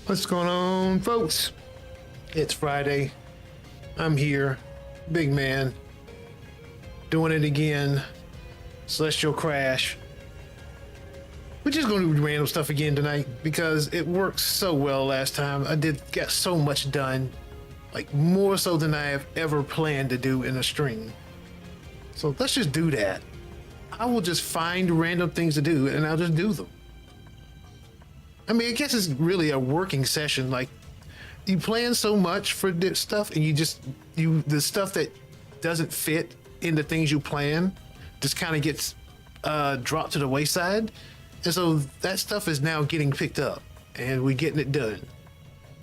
What's going on, folks? It's Friday. I'm here, big man, doing it again. Celestial Crash. We're just going to do random stuff again tonight because it worked so well last time. I got so much done, like more so than I have ever planned to do in a stream. So let's just do that. I will just find random things to do and I'll just do them. I mean, I guess it's really a working session. Like, you plan so much for this stuff, and the stuff that doesn't fit in the things you plan just kind of gets dropped to the wayside. And so that stuff is now getting picked up, and we're getting it done.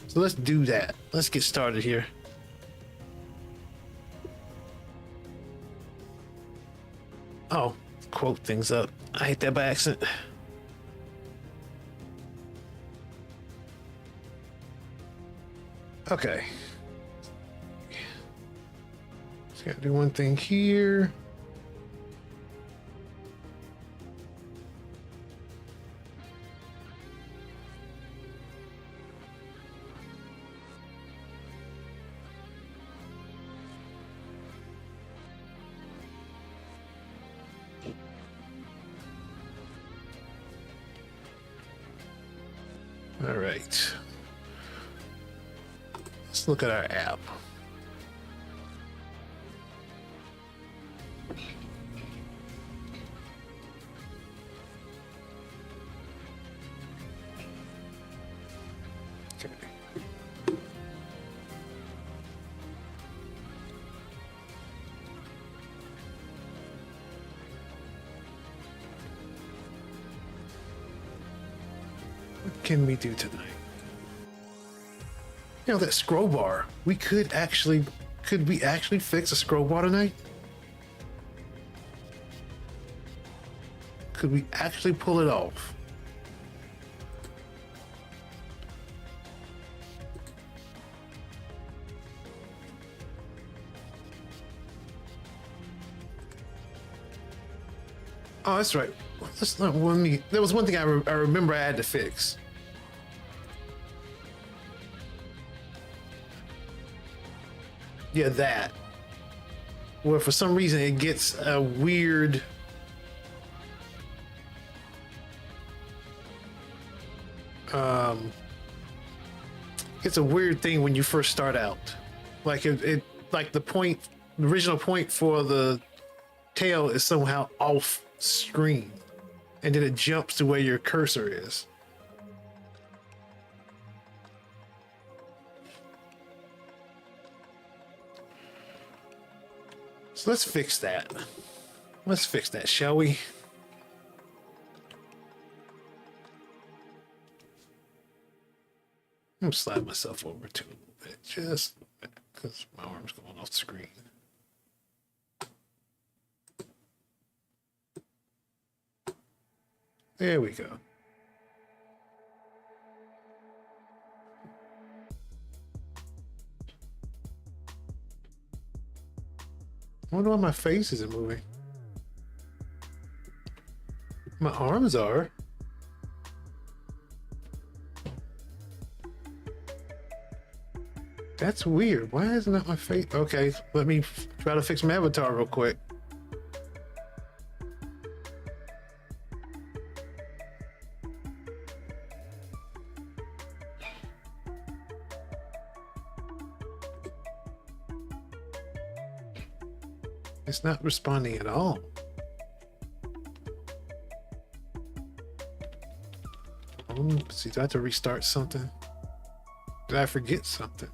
So let's do that. Let's get started here. Oh, quote things up. I hit that by accident. Okay. Just gotta do one thing here. All right. Let's look at our app. Okay. What can we do tonight? You know, that scroll bar, could we actually fix a scroll bar tonight? Could we actually pull it off? Oh, that's right. That's not one. There was one thing I remember I had to fix. Yeah, that. Where for some reason it gets a weird. It's a weird thing when you first start out. Like like the original point for the tail is somehow off screen, and then it jumps to where your cursor is. So let's fix that. Let's fix that, shall we? I'm gonna slide myself over to a little bit, just because my arm's going off the screen. There we go. I wonder why my face isn't moving. My arms are. That's weird. Why isn't that my face? Okay, let me try to fix my avatar real quick. It's not responding at all. See, do I have to restart something? Did I forget something?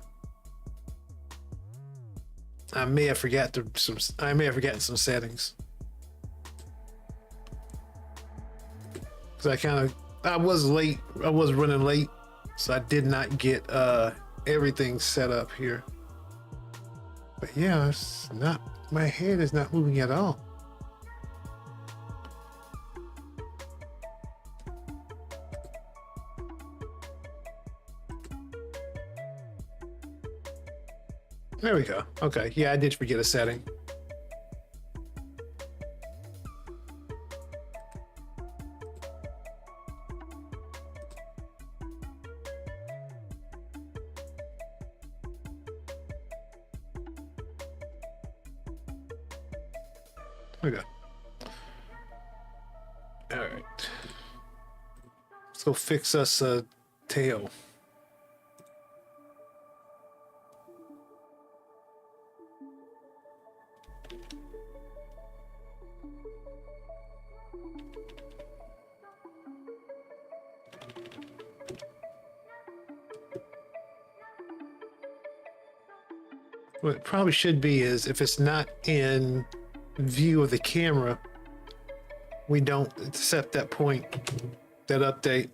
I may have forgotten some settings. Because I was late. I was running late, so I did not get everything set up here. But yeah, it's not. My head is not moving at all. There we go. Okay, yeah, I did forget a setting. Okay. All right. Let's go fix us a tail. What it probably should be is if it's not in view of the camera, we don't accept that point, that update.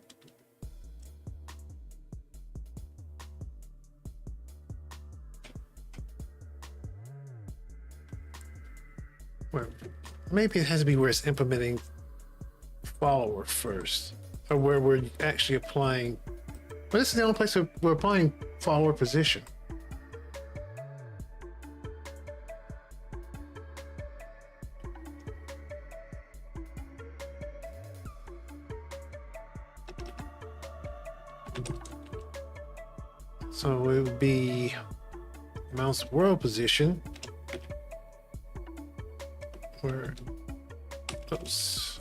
Well, maybe it has to be where it's implementing follower first, or where we're actually applying. But this is the only place where we're applying follower position. So it would be mouse world position, where, oops.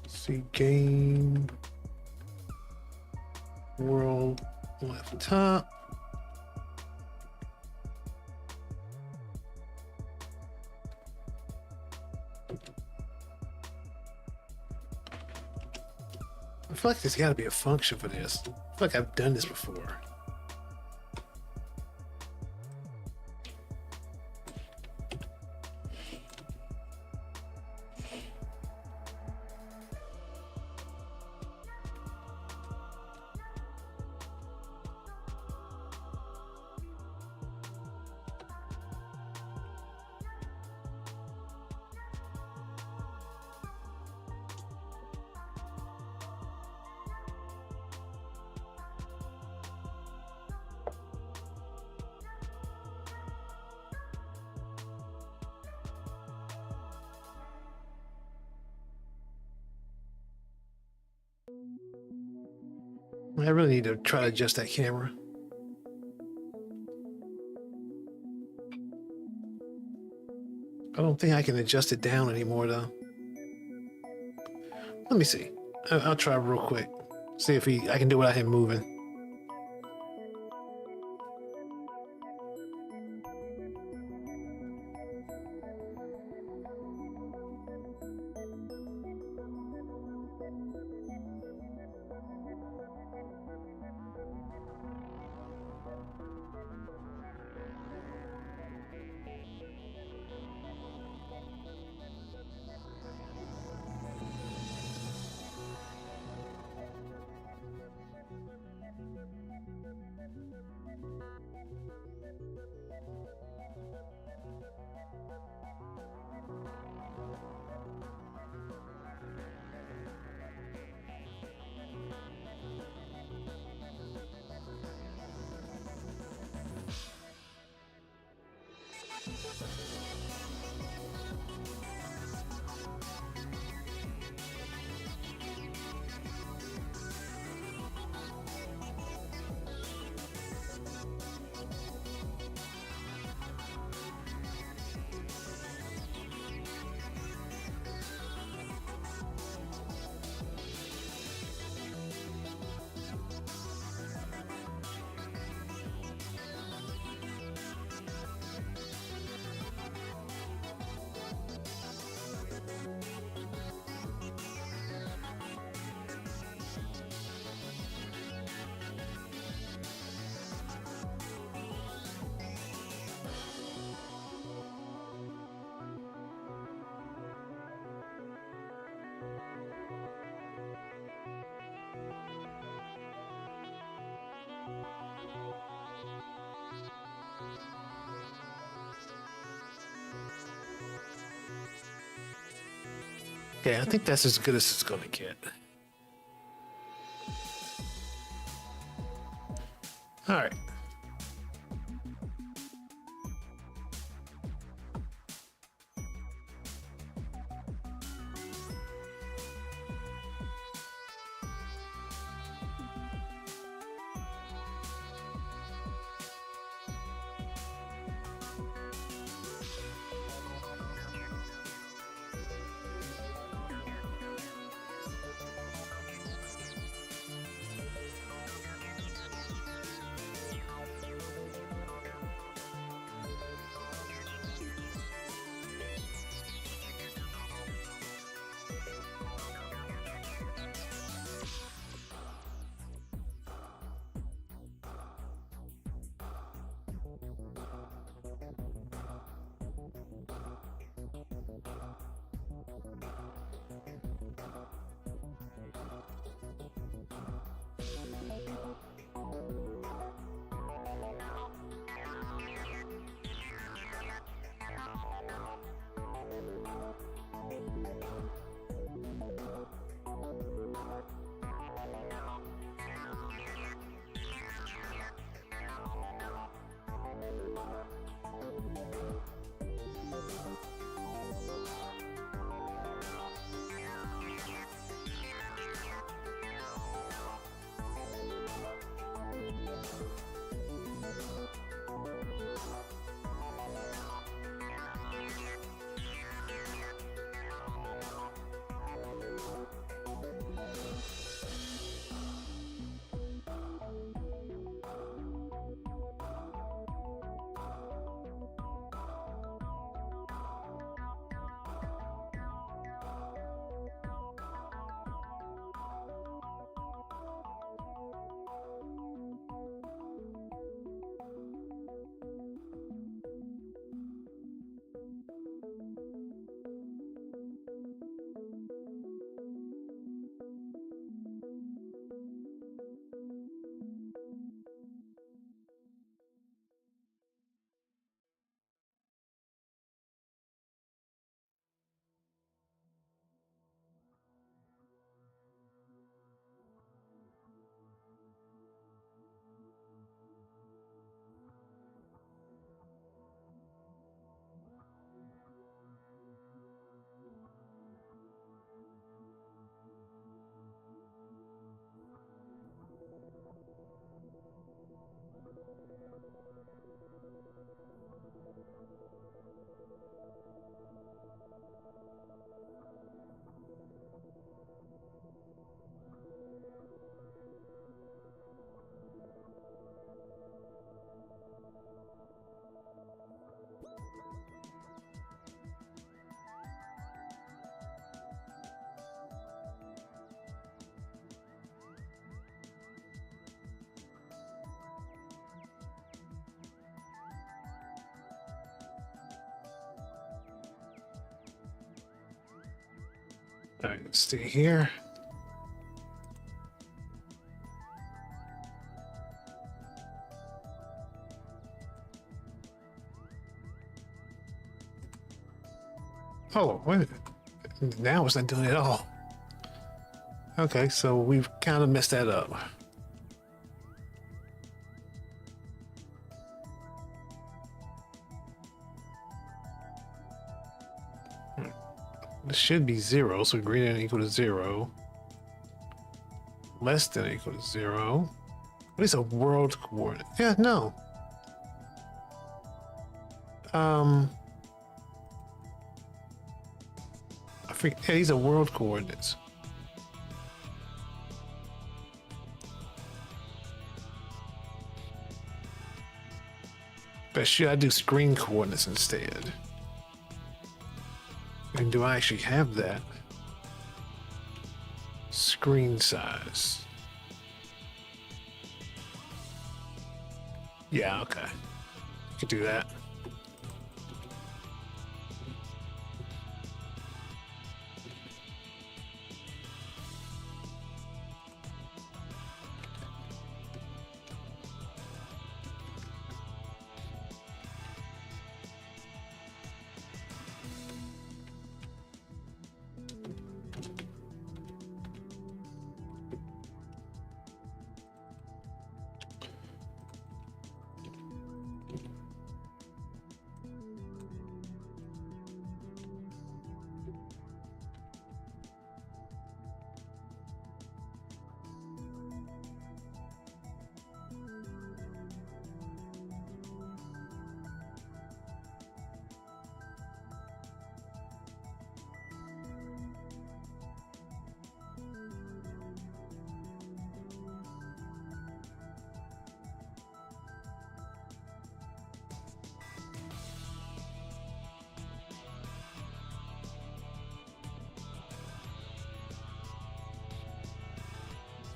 See game world left top. I feel like there's got to be a function for this. I feel like I've done this before. I really need to try to adjust that camera. I don't think I can adjust it down anymore though. Let me see. I'll try real quick. See if I can do it without him moving. Okay, I think that's as good as it's gonna get. All right. All right, stay here. Oh, wait a minute. Now it's not doing it at all. Okay, so we've kind of messed that up. This should be 0, so greater than or equal to 0. Less than or equal to 0. What is a world coordinate? Yeah, no. I forget. Yeah, these are world coordinates. But should I do screen coordinates instead? And do I actually have that? Screen size. Yeah, okay. Could do that.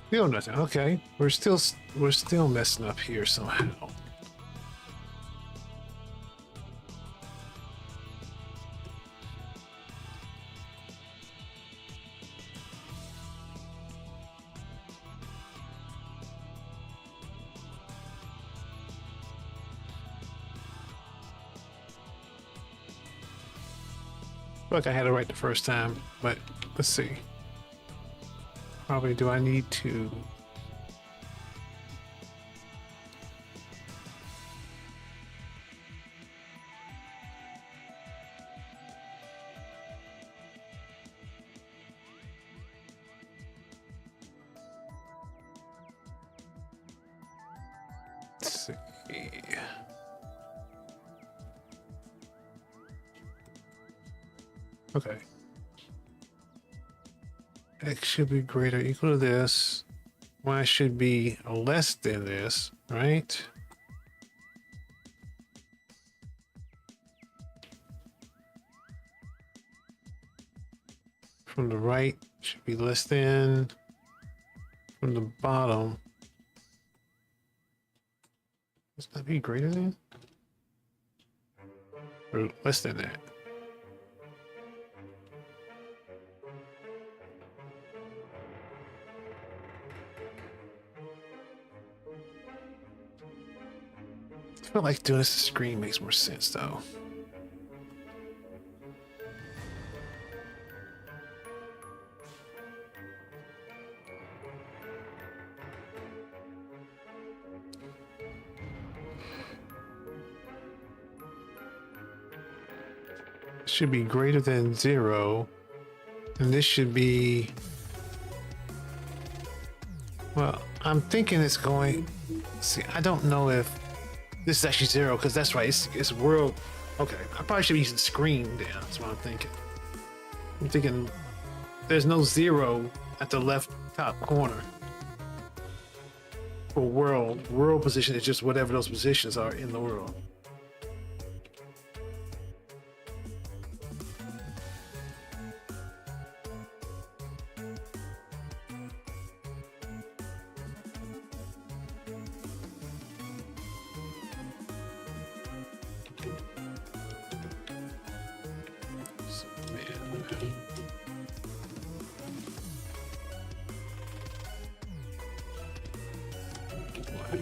Still nothing. Okay, we're still messing up here somehow. Look, I had it right the first time, but let's see. Probably do I need to... Let's see. Okay. X should be greater or equal to this. Y should be less than this, right? From the right should be less than. From the bottom. Must that be greater than? Or less than that? I feel like doing this to screen makes more sense though. Should be greater than 0, and this should be, well, I'm thinking it's going, see, I don't know if this is actually 0, because that's right, it's world. Okay, I probably should be using screen then. That's what I'm thinking. I'm thinking there's no 0 at the left top corner for world. World position is just whatever those positions are in the world.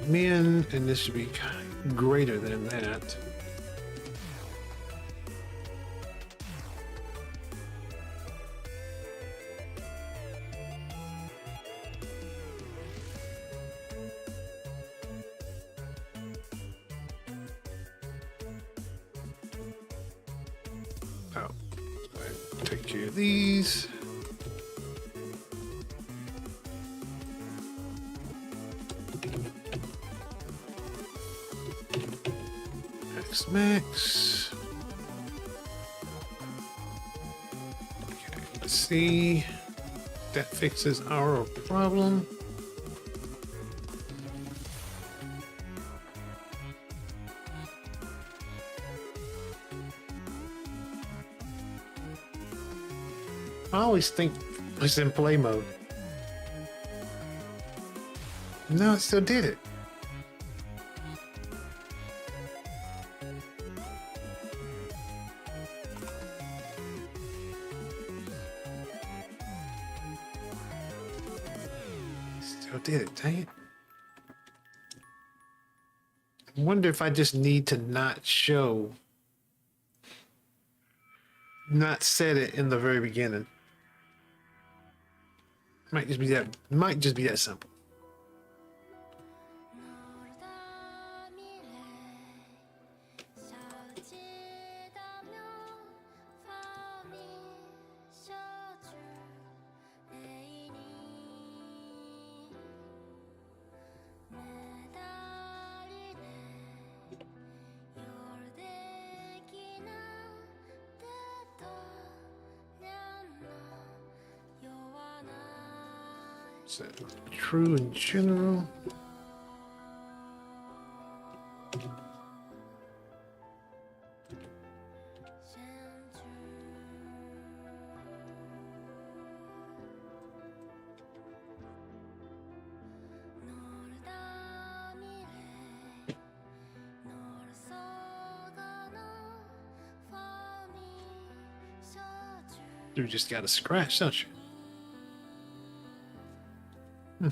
min, and this should be greater than that. Oh, take care of these. Max. Okay, let's see. That fixes our problem. I always think it's in play mode. No, it still did it. Did it, dang it. I wonder if I just need to not set it in the very beginning. Might just be that simple. True in general. You just got a scratch, don't you? I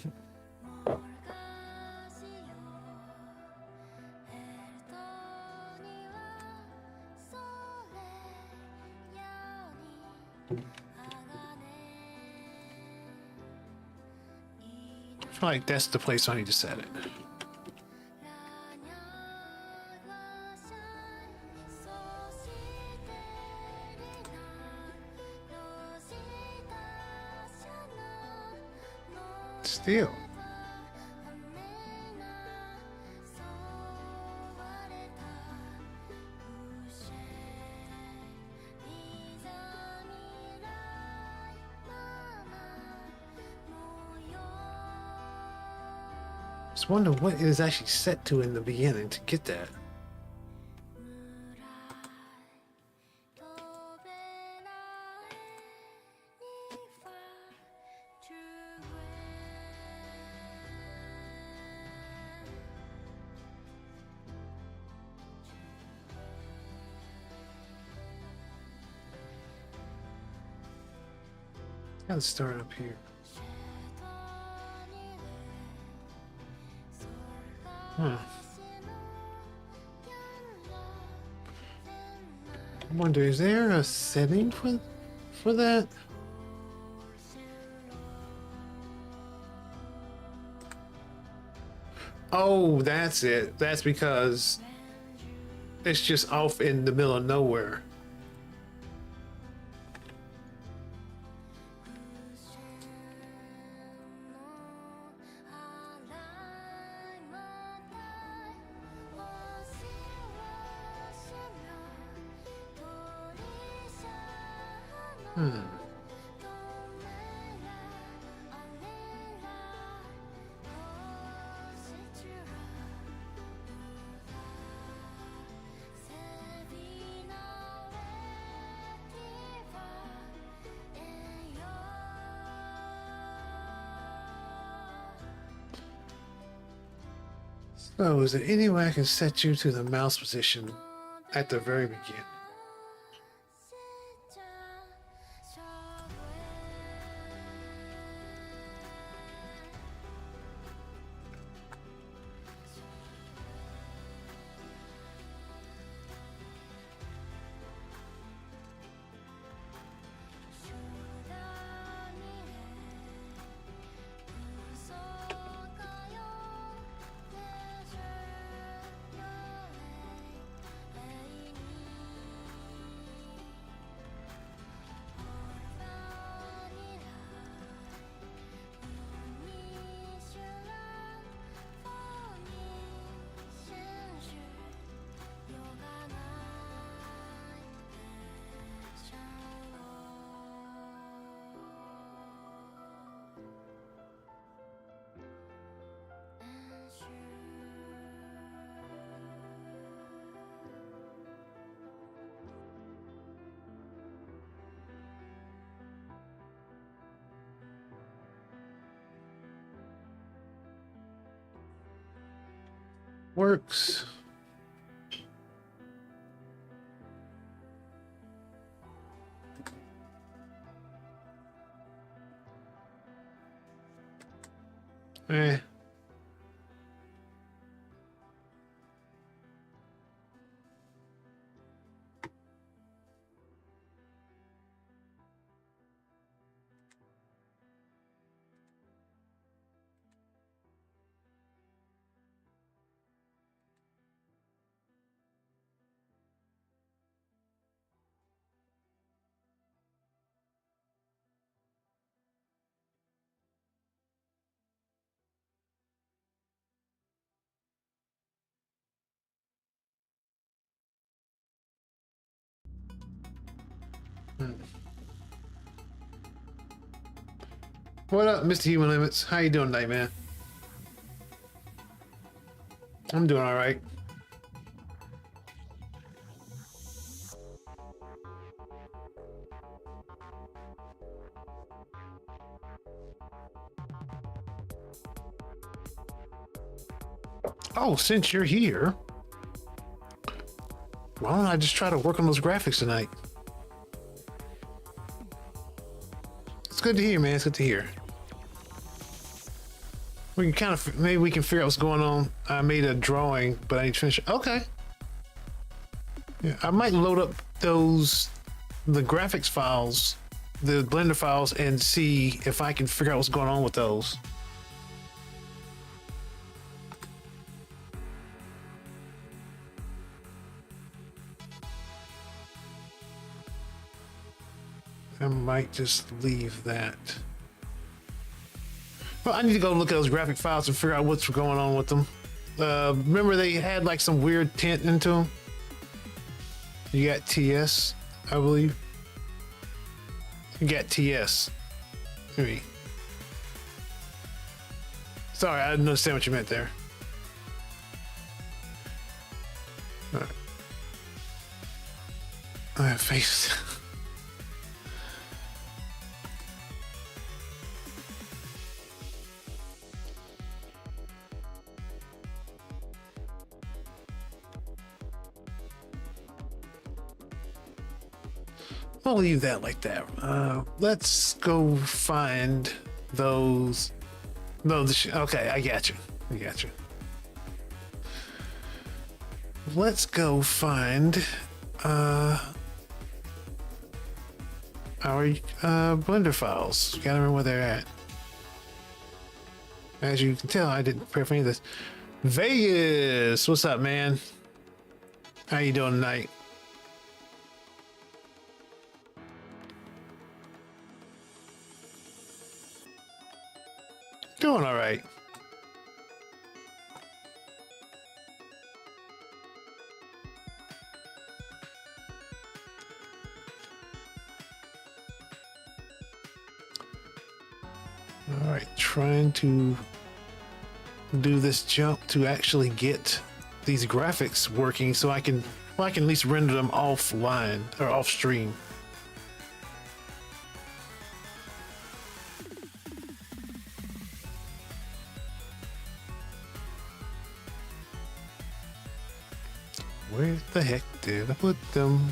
feel like that's the place I need to set it. Still. Just wonder what it is actually set to in the beginning to get that. Gotta start up here. I wonder, is there a setting for that? Oh, that's it. That's because it's just off in the middle of nowhere. So, is there any way I can set you to the mouse position at the very beginning? works. Eh. What up, Mr. Human Limits? How you doing tonight, man? I'm doing all right. Oh, since you're here, why don't I just try to work on those graphics tonight? It's good to hear, man. It's good to hear. We can kind of, maybe we can figure out what's going on. I made a drawing, but I need to finish it. Okay. Yeah, I might load up the graphics files, the Blender files, and see if I can figure out what's going on with those. I might just leave that. Well, I need to go look at those graphic files and figure out what's going on with them. Remember they had like some weird tint into them? You got TS, I believe. You got TS. Maybe. Sorry, I didn't understand what you meant there. All right. I have face. I'll leave that like that. Let's go find those. No, okay, I got you. I got you. Let's go find our Blender files. Gotta remember where they're at. As you can tell, I didn't prepare for any of this. Vegas, what's up, man? How you doing tonight? Doing all right. All right, trying to do this jump to actually get these graphics working so I can at least render them offline or off stream. Where the heck did I put them?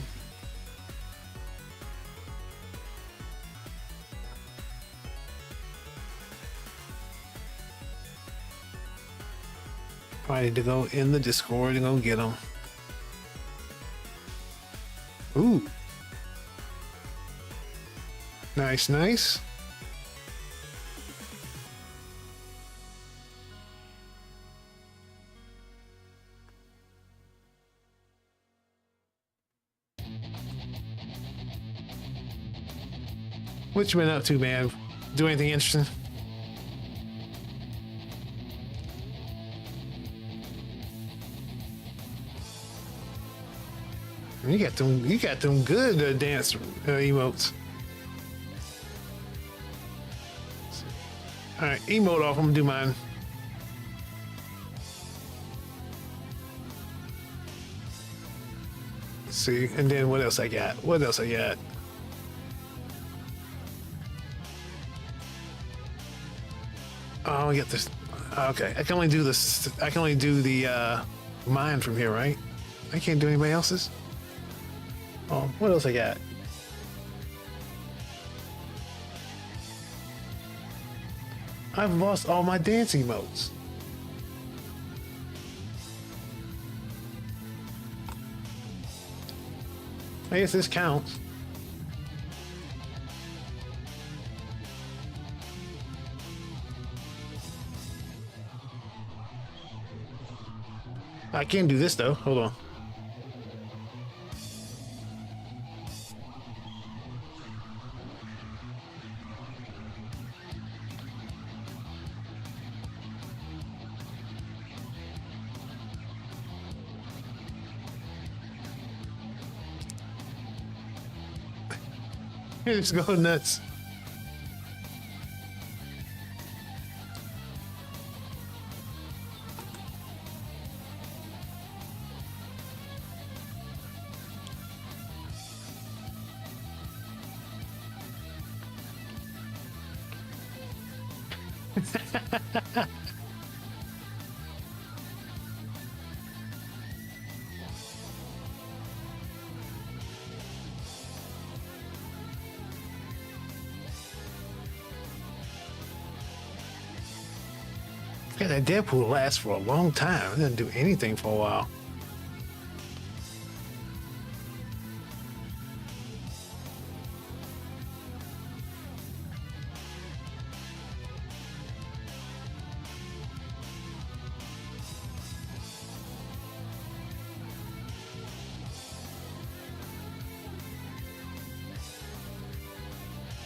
I need to go in the Discord and go get them. Ooh. Nice, nice. What you been up to, man? Do anything interesting? You got them good dance emotes. All right, emote off. I'm gonna do mine. Let's see, and then what else I got? What else I got? Oh, I got this. Okay, I can only do this. I can only do the mine from here, right? I can't do anybody else's. Oh, what else I got? I've lost all my dancing emotes. I guess this counts. I can do this though. Hold on. Just go nuts. Yeah, that Deadpool lasts for a long time. It doesn't do anything for a while.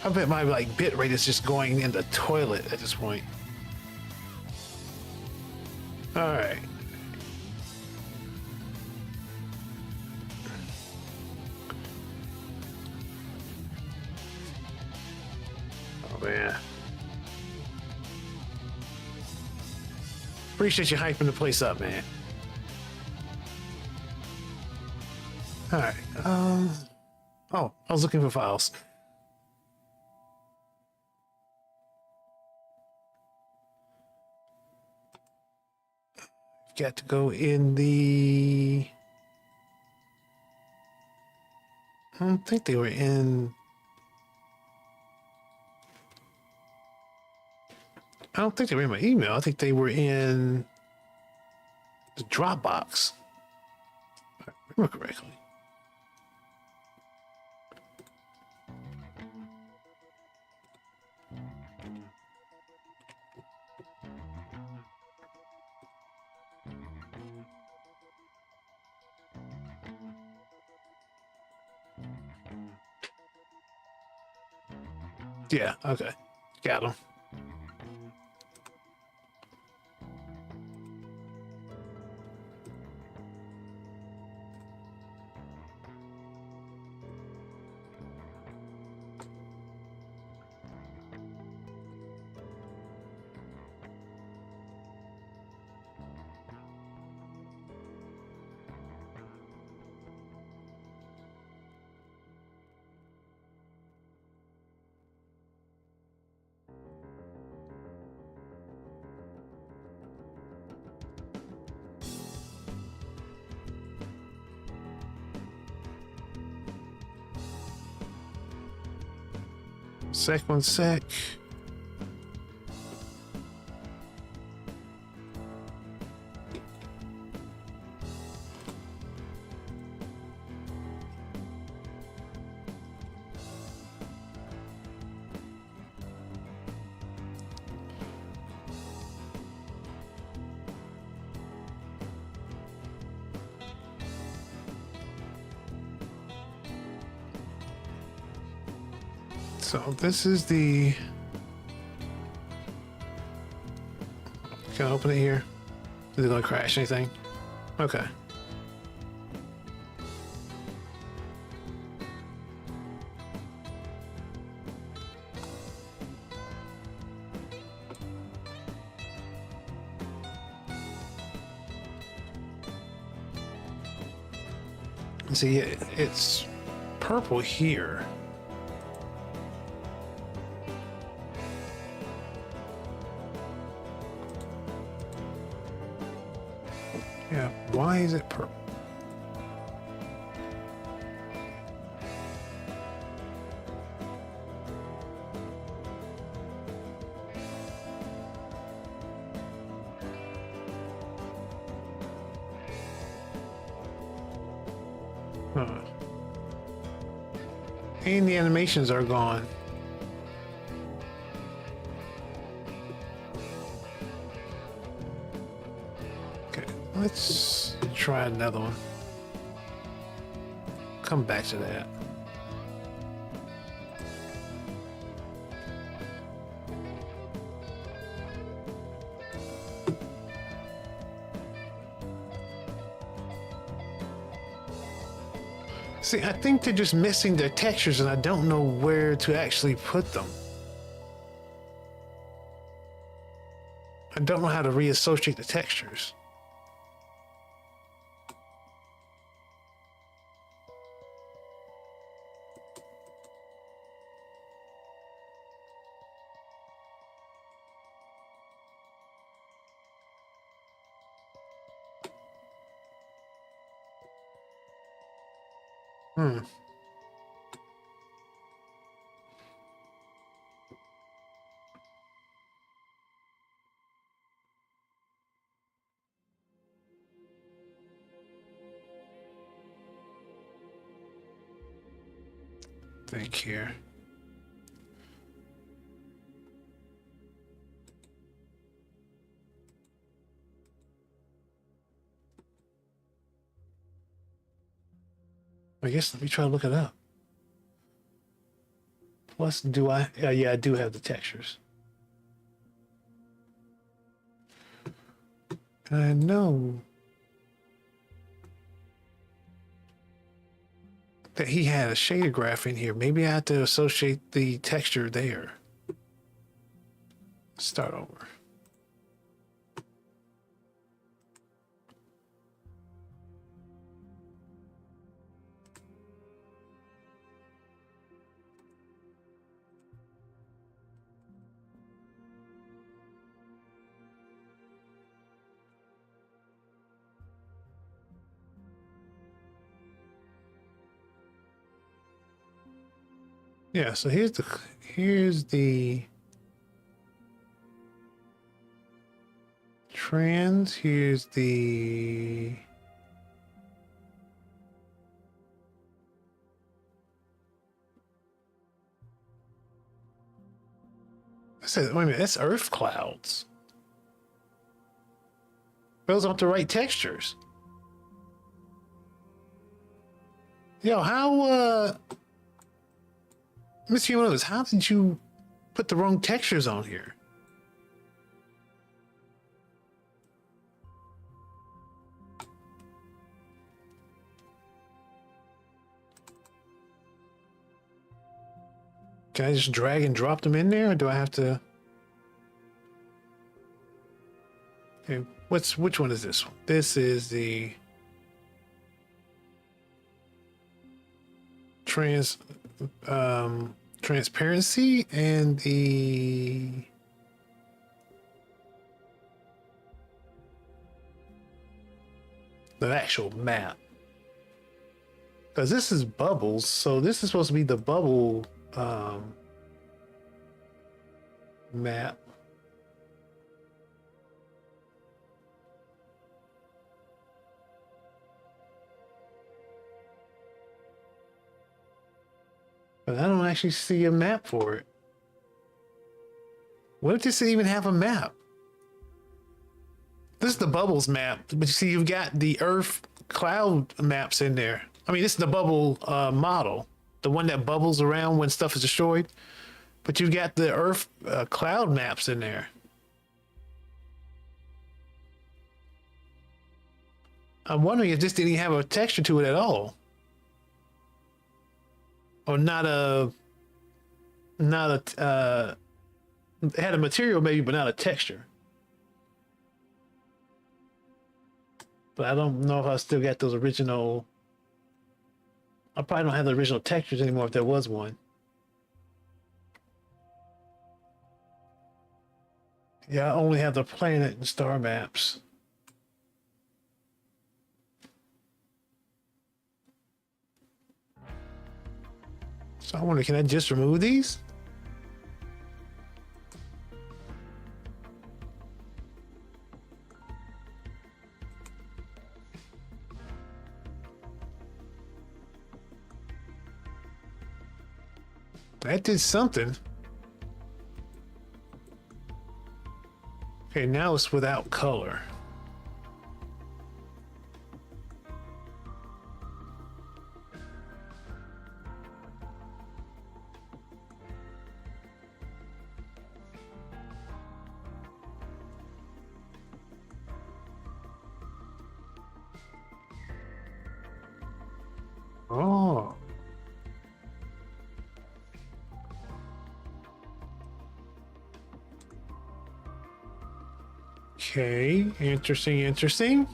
I bet my like bit rate is just going in the toilet at this point. All right. Oh man. Appreciate you hyping the place up, man. All right. Oh, I was looking for files. Got to go in the... I don't think they were in... I don't think they were in my email. I think they were in the Dropbox. If I remember correctly. Yeah, okay. Got him. One sec. So this is the... Can I open it here? Is it gonna crash anything? Okay. See, it's purple here. Yeah, why is it purple? Huh. And the animations are gone. Okay, let's try another one. Come back to that. See, I think they're just missing their textures and I don't know where to actually put them. I don't know how to reassociate the textures. Hmm. Think here. I guess let me try to look it up. Plus, do I? Yeah, I do have the textures. I know that he had a shader graph in here. Maybe I have to associate the texture there. Start over. Yeah, so here's the trans, here's the I said, wait a minute, that's Earth clouds. Those aren't the right textures. Yo, how Mr. Humanoids, how did you put the wrong textures on here? Can I just drag and drop them in there, or do I have to? Okay, which one is this one? This is the transparency and the actual map. Because this is bubbles, so this is supposed to be the bubble map. But I don't actually see a map for it. What if this even have a map? This is the bubbles map, but you see, you've got the Earth cloud maps in there. I mean, this is the bubble model, the one that bubbles around when stuff is destroyed. But you've got the Earth cloud maps in there. I'm wondering if this didn't even have a texture to it at all, or not a it had a material maybe, but not a texture. But I don't know if I still got those original. I probably don't have the original textures anymore if there was one. Yeah, I only have the planet and star maps. So I wonder, can I just remove these? That did something. Okay, now it's without color. Oh. Okay, interesting, interesting.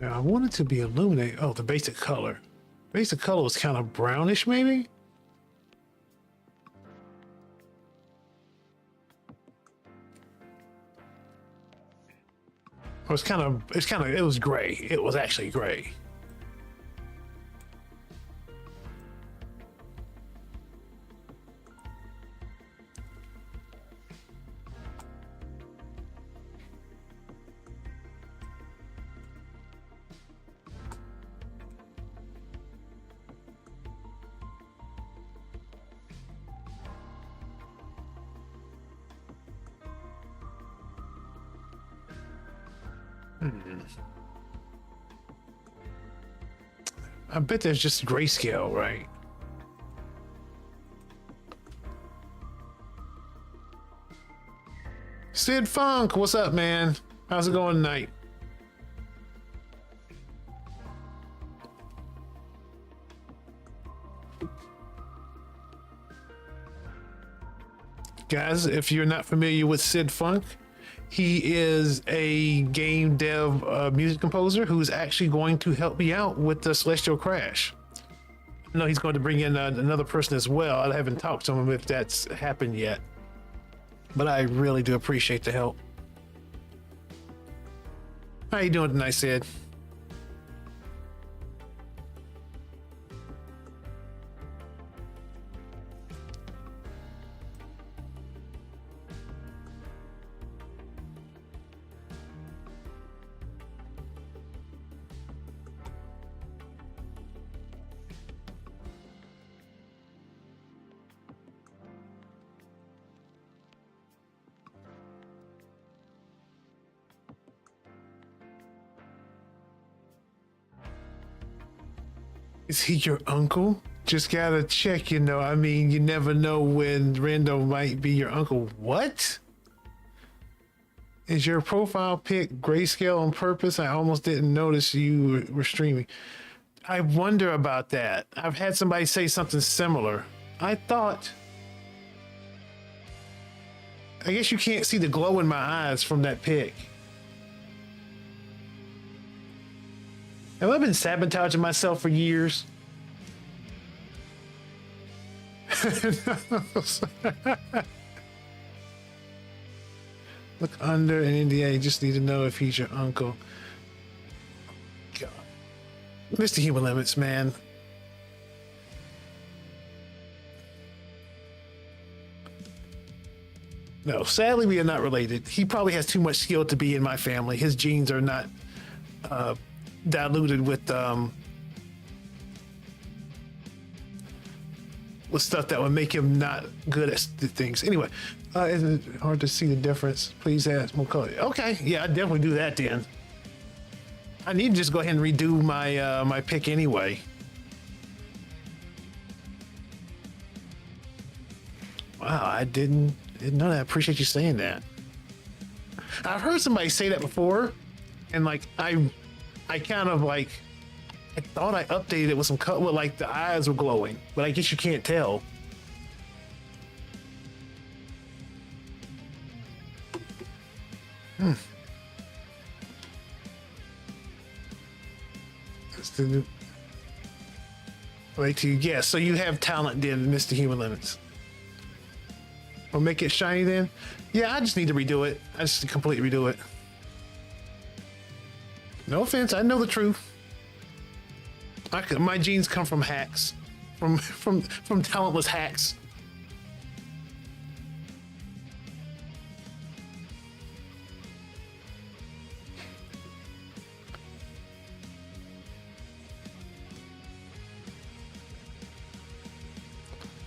I want it to be illuminated. Oh, the basic color. Basic color was kind of brownish, maybe? It was it was gray. It was actually gray. I bet there's just grayscale, right? Sid Funk, what's up, man? How's it going tonight? Guys, if you're not familiar with Sid Funk, he is a game dev music composer who's actually going to help me out with the Celestial Crash. I know he's going to bring in another person as well. I haven't talked to him if that's happened yet, but I really do appreciate the help. How you doing tonight, Sid? Is he your uncle? Just gotta check, you know. I mean, you never know when Rando might be your uncle. What? Is your profile pic grayscale on purpose? I almost didn't notice you were streaming. I wonder about that. I've had somebody say something similar. I guess you can't see the glow in my eyes from that pic. Have I been sabotaging myself for years? Look under an NDA. Just need to know if he's your uncle. God. Mr. Human Limits, man. No, sadly, we are not related. He probably has too much skill to be in my family. His genes are not diluted with stuff that would make him not good at things. Anyway, is it hard to see the difference? Please add more color. Okay, yeah, I definitely do that then. I need to just go ahead and redo my my pick anyway. Wow, I didn't know that. I appreciate you saying that. I've heard somebody say that before, and like I kind of like I thought I updated it with some cut, with like the eyes were glowing, but I guess you can't tell. That's the new. Wait till you guess. So you have talent then, Mr. Human Limits. Or make it shiny then? Yeah, I just need to redo it. I just completely redo it. No offense, I know the truth. My genes come from hacks, from talentless hacks.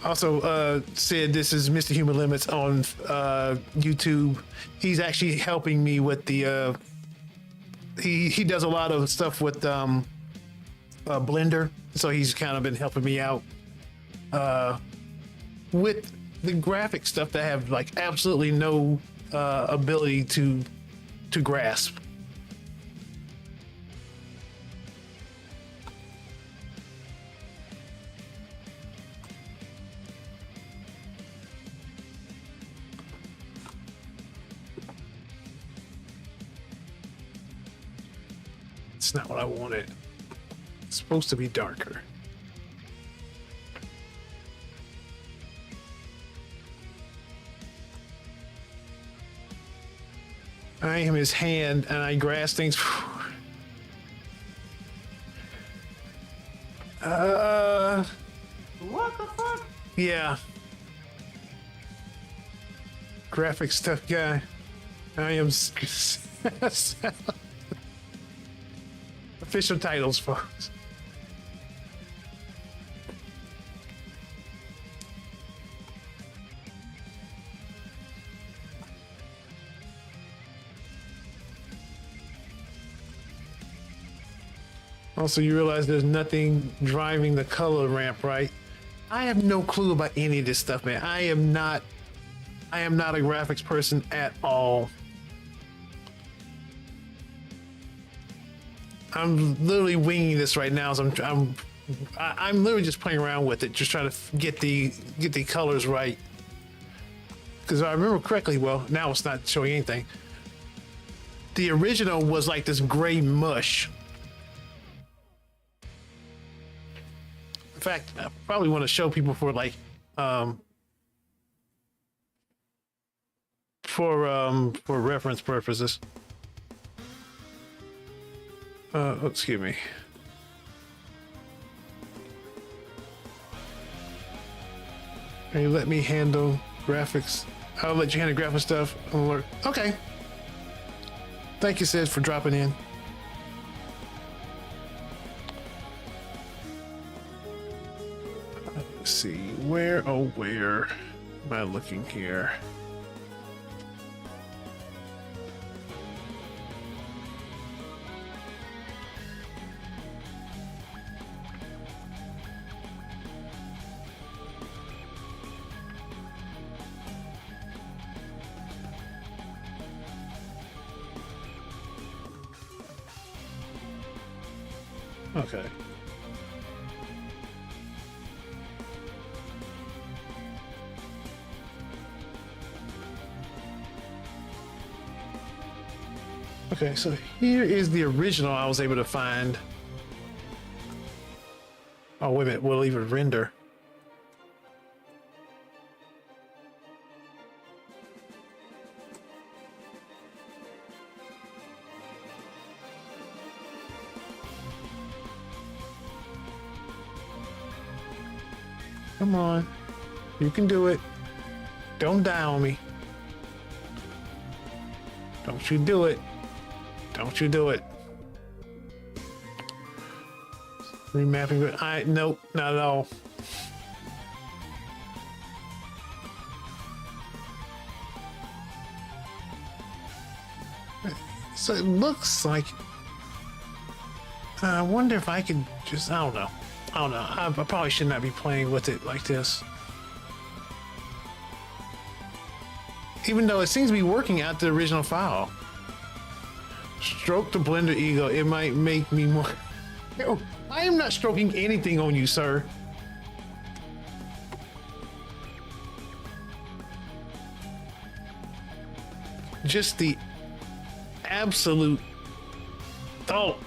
Also, Sid, this is Mr. Human Limits on YouTube. He's actually helping me with the. He does a lot of stuff with Blender, so he's kind of been helping me out with the graphic stuff that I have like absolutely no ability to grasp. It's not what I wanted. It's supposed to be darker. I am his hand and I grasp things. What the fuck? Yeah. Graphic stuff guy. I am official titles, folks. Also, you realize there's nothing driving the color ramp, right? I have no clue about any of this stuff, man. I am not a graphics person at all. I'm literally winging this right now, so I'm literally just playing around with it, just trying to get the colors right. Because I remember correctly, well, now it's not showing anything. The original was like this gray mush. In fact, I probably want to show people for like for reference purposes. Excuse me. Can you let me handle graphics? I'll let you handle graphic stuff. Okay. Thank you, Sid, for dropping in. Let's see. Where am I looking here? Okay. Okay, so here is the original I was able to find. Oh, wait a minute, we'll even render. Come on, you can do it. Don't die on me. Don't you do it. Don't you do it. Remapping, but nope, not at all. So it looks like, I wonder if I could just, I don't know. I probably should not be playing with it like this. Even though it seems to be working out the original file. Stroke the blender ego. It might make me more. No, I am not stroking anything on you, sir. Just the absolute thought.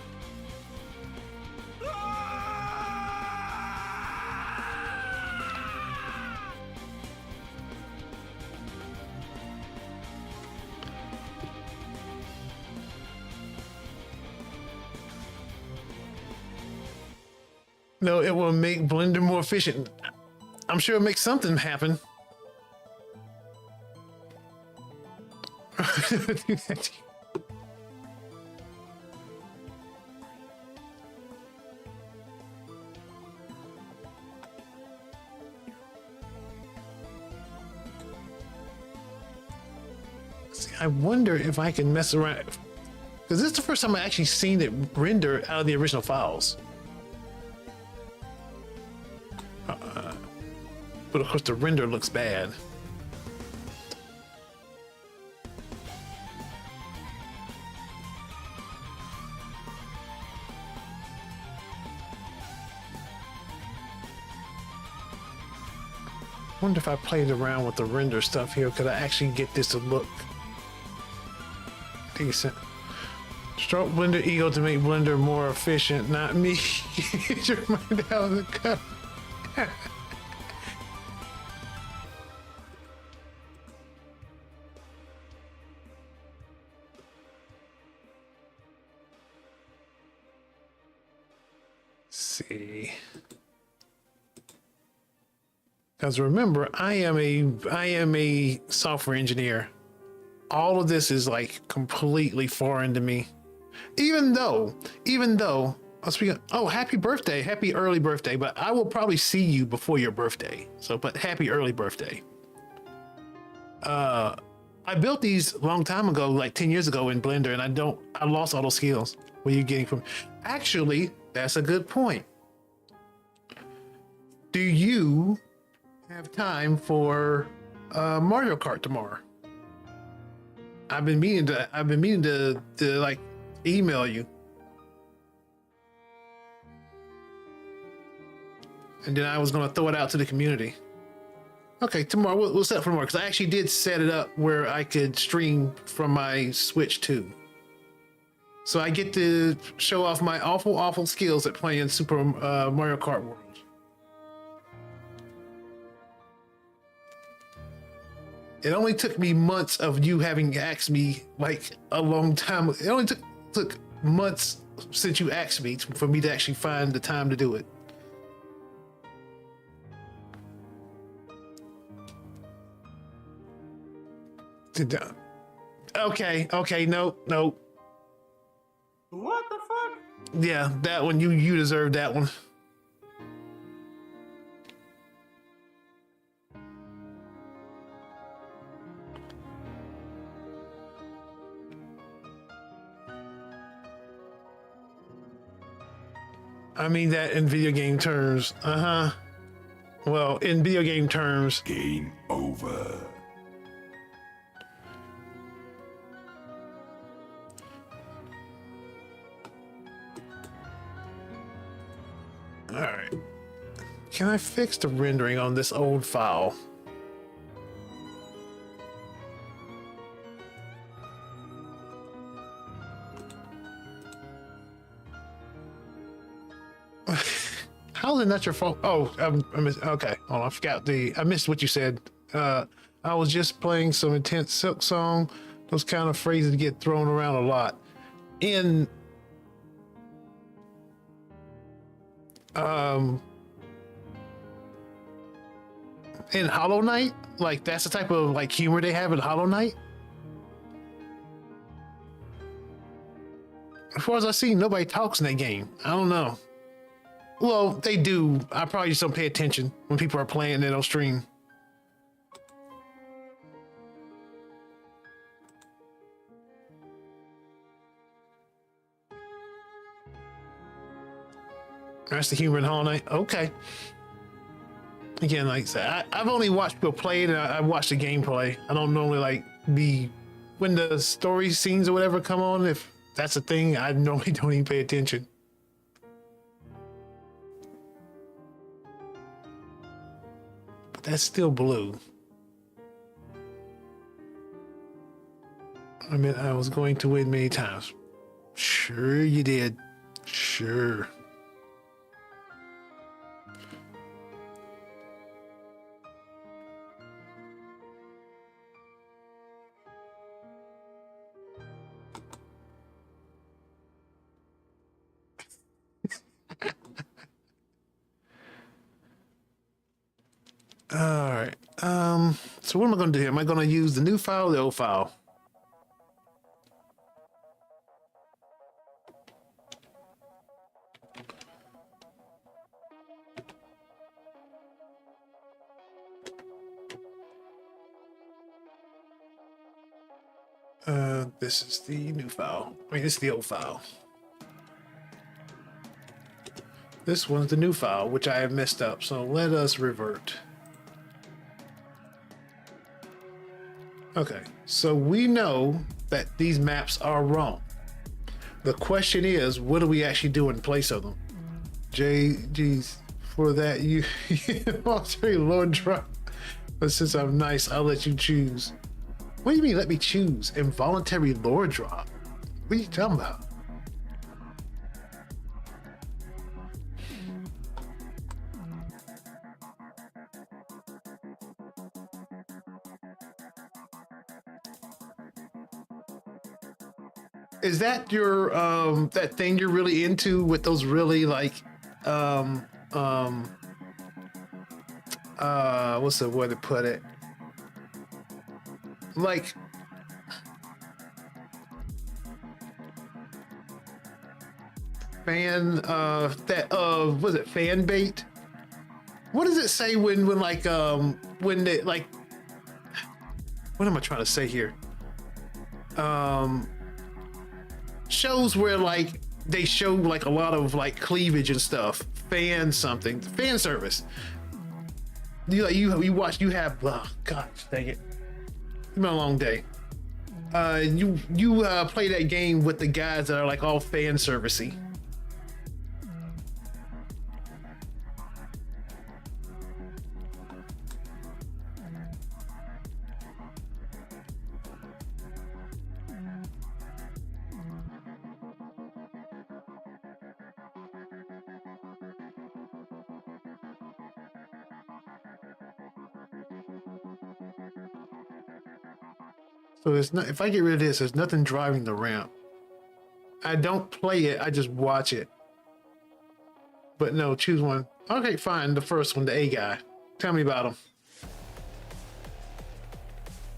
No, it will make Blender more efficient. I'm sure it makes something happen. See, I wonder if I can mess around, because this is the first time I actually seen it render out of the original files. But of course the render looks bad. Wonder if I played around with the render stuff here, could I actually get this to look decent? Stroke Blender ego to make Blender more efficient, not me. Get your mind out of the cup. See. Because remember, I am a software engineer. All of this is like completely foreign to me. Even though, oh, happy birthday, happy early birthday, but I will probably see you before your birthday. So, but happy early birthday. I built these a long time ago, like 10 years ago in Blender, and I lost all those skills. What are you getting from? Actually, that's a good point. Do you have time for Mario Kart tomorrow? I've been meaning to like email you, and then I was gonna throw it out to the community. Okay, tomorrow we'll set up for tomorrow, because I actually did set it up where I could stream from my Switch too, so I get to show off my awful skills at playing Super Mario Kart World. It only took me months of you having asked me like a long time. It only took months since you asked me for me to actually find the time to do it. Okay, no. What the fuck? Yeah, that one, you deserve that one. I mean that in video game terms. Well, in video game terms. Game over. All right. Can I fix the rendering on this old file? How is it not your fault? Oh, I missed, okay. Oh, I forgot I missed what you said. I was just playing some intense Silk song. Those kind of phrases get thrown around a lot. In Hollow Knight, like that's the type of like humor they have in Hollow Knight. As far as I see, nobody talks in that game. I don't know. Well, they do. I probably just don't pay attention when people are playing. They don't stream. That's the humor in Hollow Knight. Okay. Again, like I said, I've only watched people play it, and I watched the gameplay. I don't normally like when the story scenes or whatever come on. If That's a thing. I normally don't even pay attention. But that's still blue. I mean, I was going to win many times. Sure you did. Sure. All right. So what am I going to do here? Am I going to use the new file or the old file? This is the new file. I mean, this is the old file. This one's the new file, which I have messed up. So let us revert. Okay, so we know that these maps are wrong. The question is, what do we actually do in place of them? Geez, for that you voluntary Lord drop. But since I'm nice, I'll let you choose. What do you mean let me choose? Involuntary lore drop? What are you talking about? Is that your that thing you're really into with those really like what's the way to put it? Like fan was it fan bait? What does it say when like when it like what am I trying to say here? Shows where like they show like a lot of like cleavage and stuff. Fan service. You watch, you have, oh gosh dang it, it's been a long day. You play that game with the guys that are like all fan servicey. So there's not, if I get rid of this, there's nothing driving the ramp. I don't play it, I just watch it. But no, choose one. Okay, fine, the first one, the A guy. Tell me about him.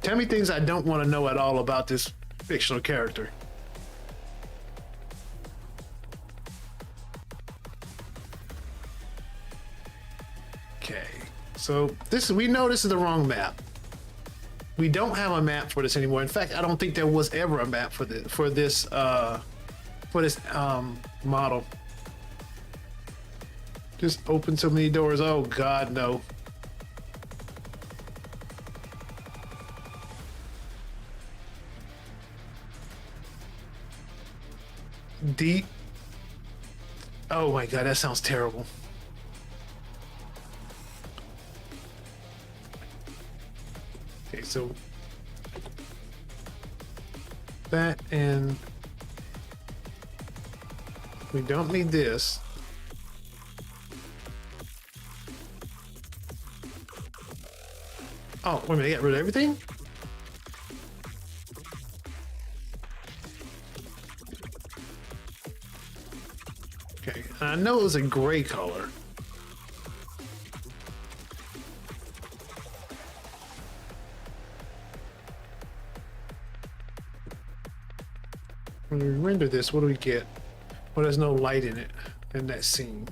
Tell me things I don't want to know at all about this fictional character. Okay, so we know this is the wrong map. We don't have a map for this anymore. In fact, I don't think there was ever a map for this model. Just open so many doors. Oh God, no. Deep. Oh my God, that sounds terrible. Okay, so that, and we don't need this. Oh, wait a minute, they got rid of everything? Okay, I know it was a gray color. When we render this, what do we get? Well, there's no light in it, in that scene.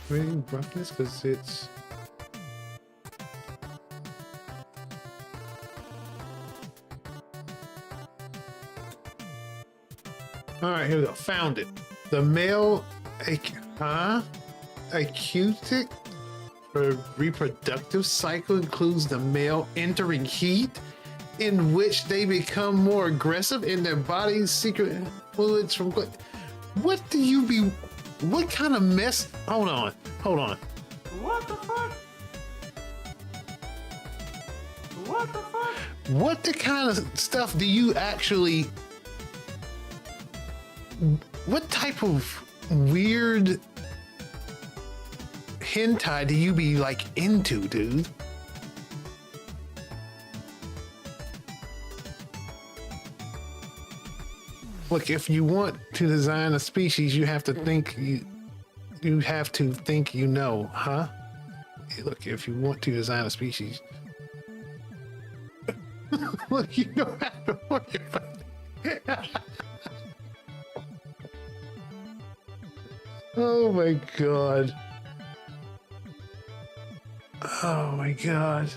Really roughness because it's. All right, here we go. Found it. The male, acoustic or reproductive cycle includes the male entering heat, in which they become more aggressive in their body's secret fluids from. What do you be? What kind of mess? Hold on. What the fuck? What the fuck? What the kind of stuff do you actually? What type of weird hentai do you be like into, dude? Look, if you want to design a species, you have to think you have to think you know, huh? Look, if you want to design a species, look, you don't have to worry about it. Oh my god. Oh my god.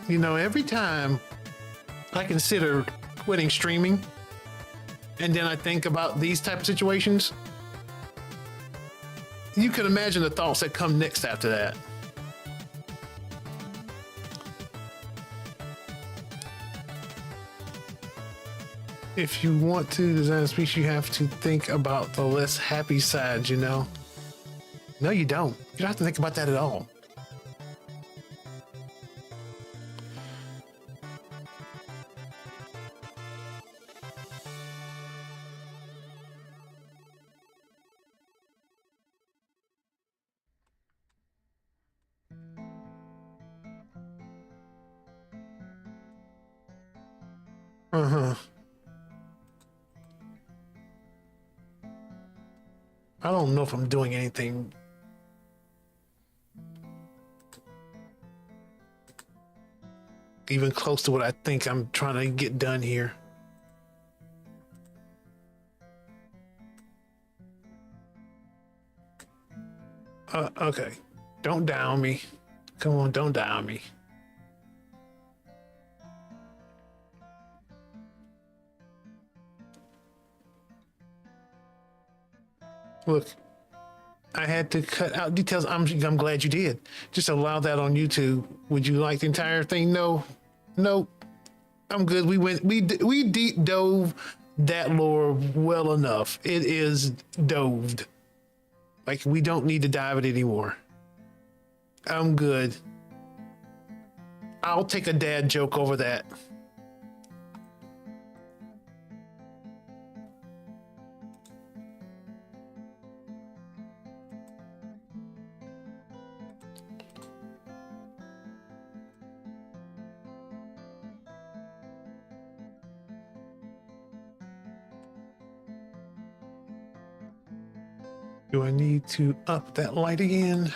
You know, every time I consider quitting streaming, and then I think about these type of situations, you can imagine the thoughts that come next after that. If you want to design a species, you have to think about the less happy sides, you know? No, you don't. You don't have to think about that at all. Uh-huh. I don't know if I'm doing anything. Even close to what I think I'm trying to get done here. Okay. Don't down me. Come on, don't down me. Look, I had to cut out details. I'm glad you did. Just allow that on YouTube. Would you like the entire thing? No, nope. I'm good. We deep dove that lore well enough. It is doved. Like, we don't need to dive it anymore. I'm good. I'll take a dad joke over that. Do I need to up that light again?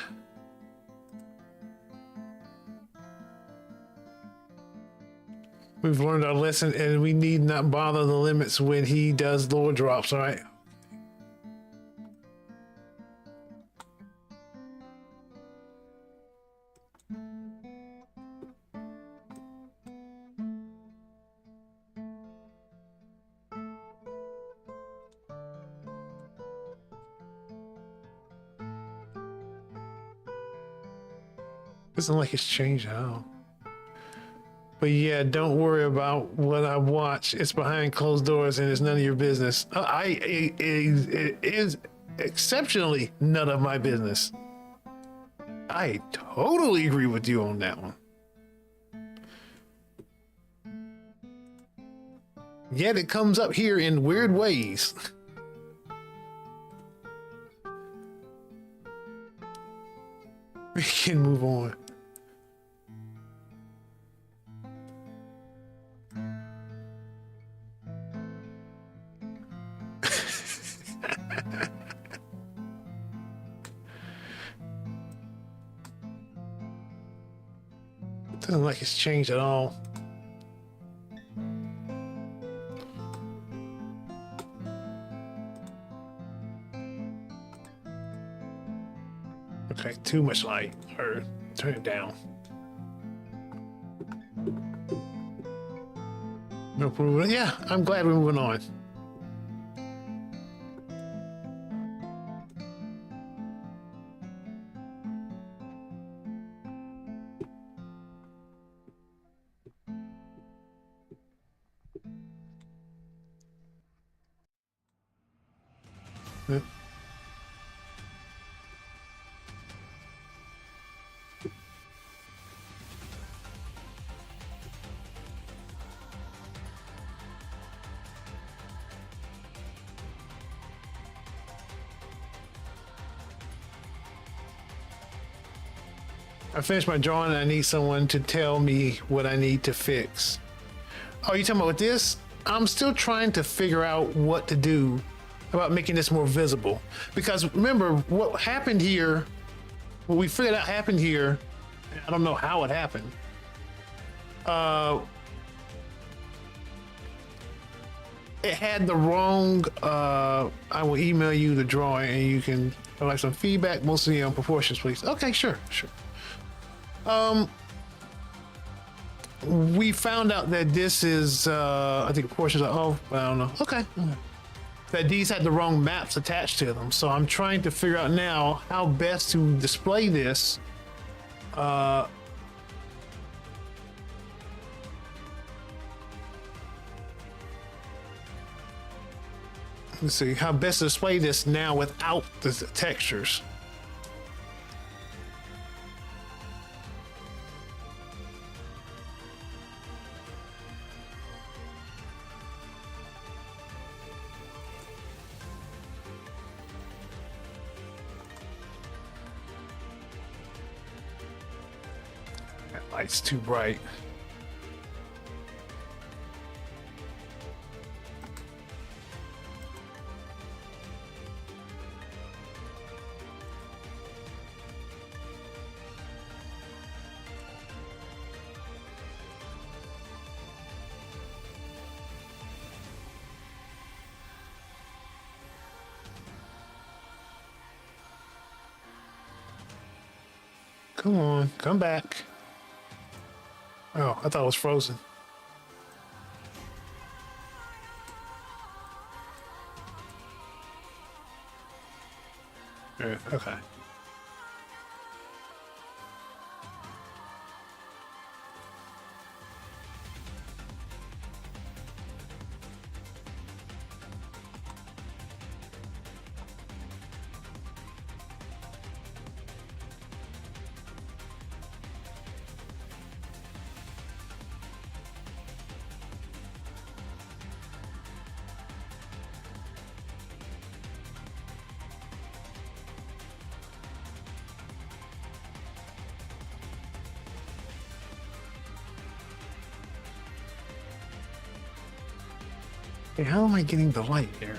We've learned our lesson and we need not bother the limits when he does lore drops, all right? Doesn't like it's changed at all. But yeah, don't worry about what I watch. It's behind closed doors and it's none of your business. It is exceptionally none of my business. I totally agree with you on that one. Yet it comes up here in weird ways. We can move on. Doesn't like it's changed at all. too much light, or turn it down. No problem. Yeah, I'm glad we're moving on. Yep. I finished my drawing and I need someone to tell me what I need to fix. Oh, you talking about with this? I'm still trying to figure out what to do about making this more visible. Because remember, what happened here, what we figured out happened here, I don't know how it happened. It had the wrong, I will email you the drawing and you can provide some feedback, mostly on proportions, please. Okay, sure. We found out that this is, I think proportions are off, I don't know. Okay. That these had the wrong maps attached to them. So I'm trying to figure out now how best to display this. Let's see, how best to display this now without the textures. That light's too bright. Come on, come back. Oh, I thought it was frozen. Yeah, okay. Hey, how am I getting the light here?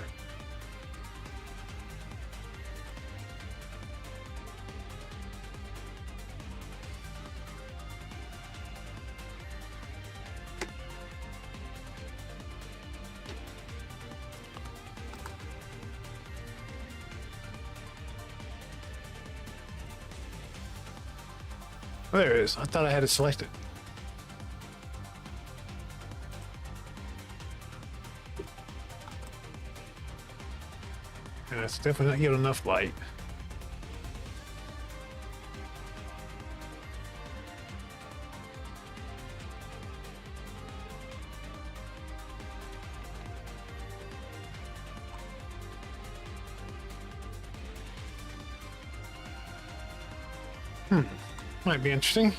Oh, there it is. I thought I had it selected. Yeah, it's definitely not getting enough light. Might be interesting.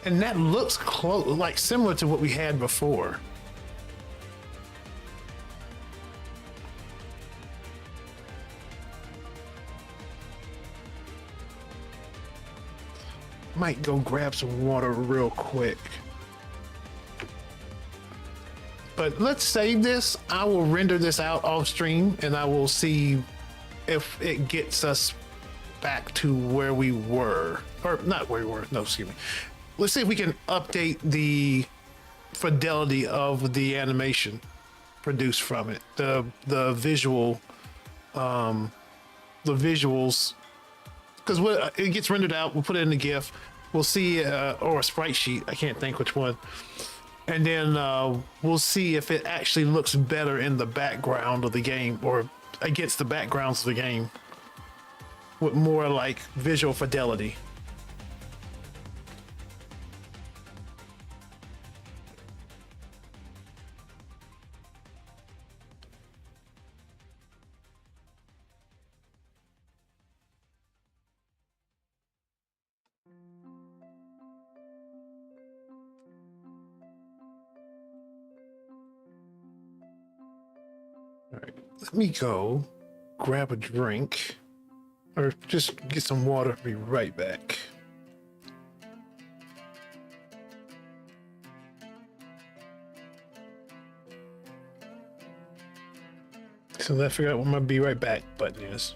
And that looks close, like similar to what we had before. Might go grab some water real quick. But let's save this. I will render this out off stream and I will see if it gets us back to where we were. Or not where we were, no, excuse me. Let's see if we can update the fidelity of the animation produced from it. The visuals, because what it gets rendered out, we'll put it in the GIF. We'll see, or a sprite sheet. I can't think which one. And then we'll see if it actually looks better in the background of the game or against the backgrounds of the game with more like visual fidelity. All right, let me go grab a drink or just get some water. Be right back. So I figured out what my be right back button is.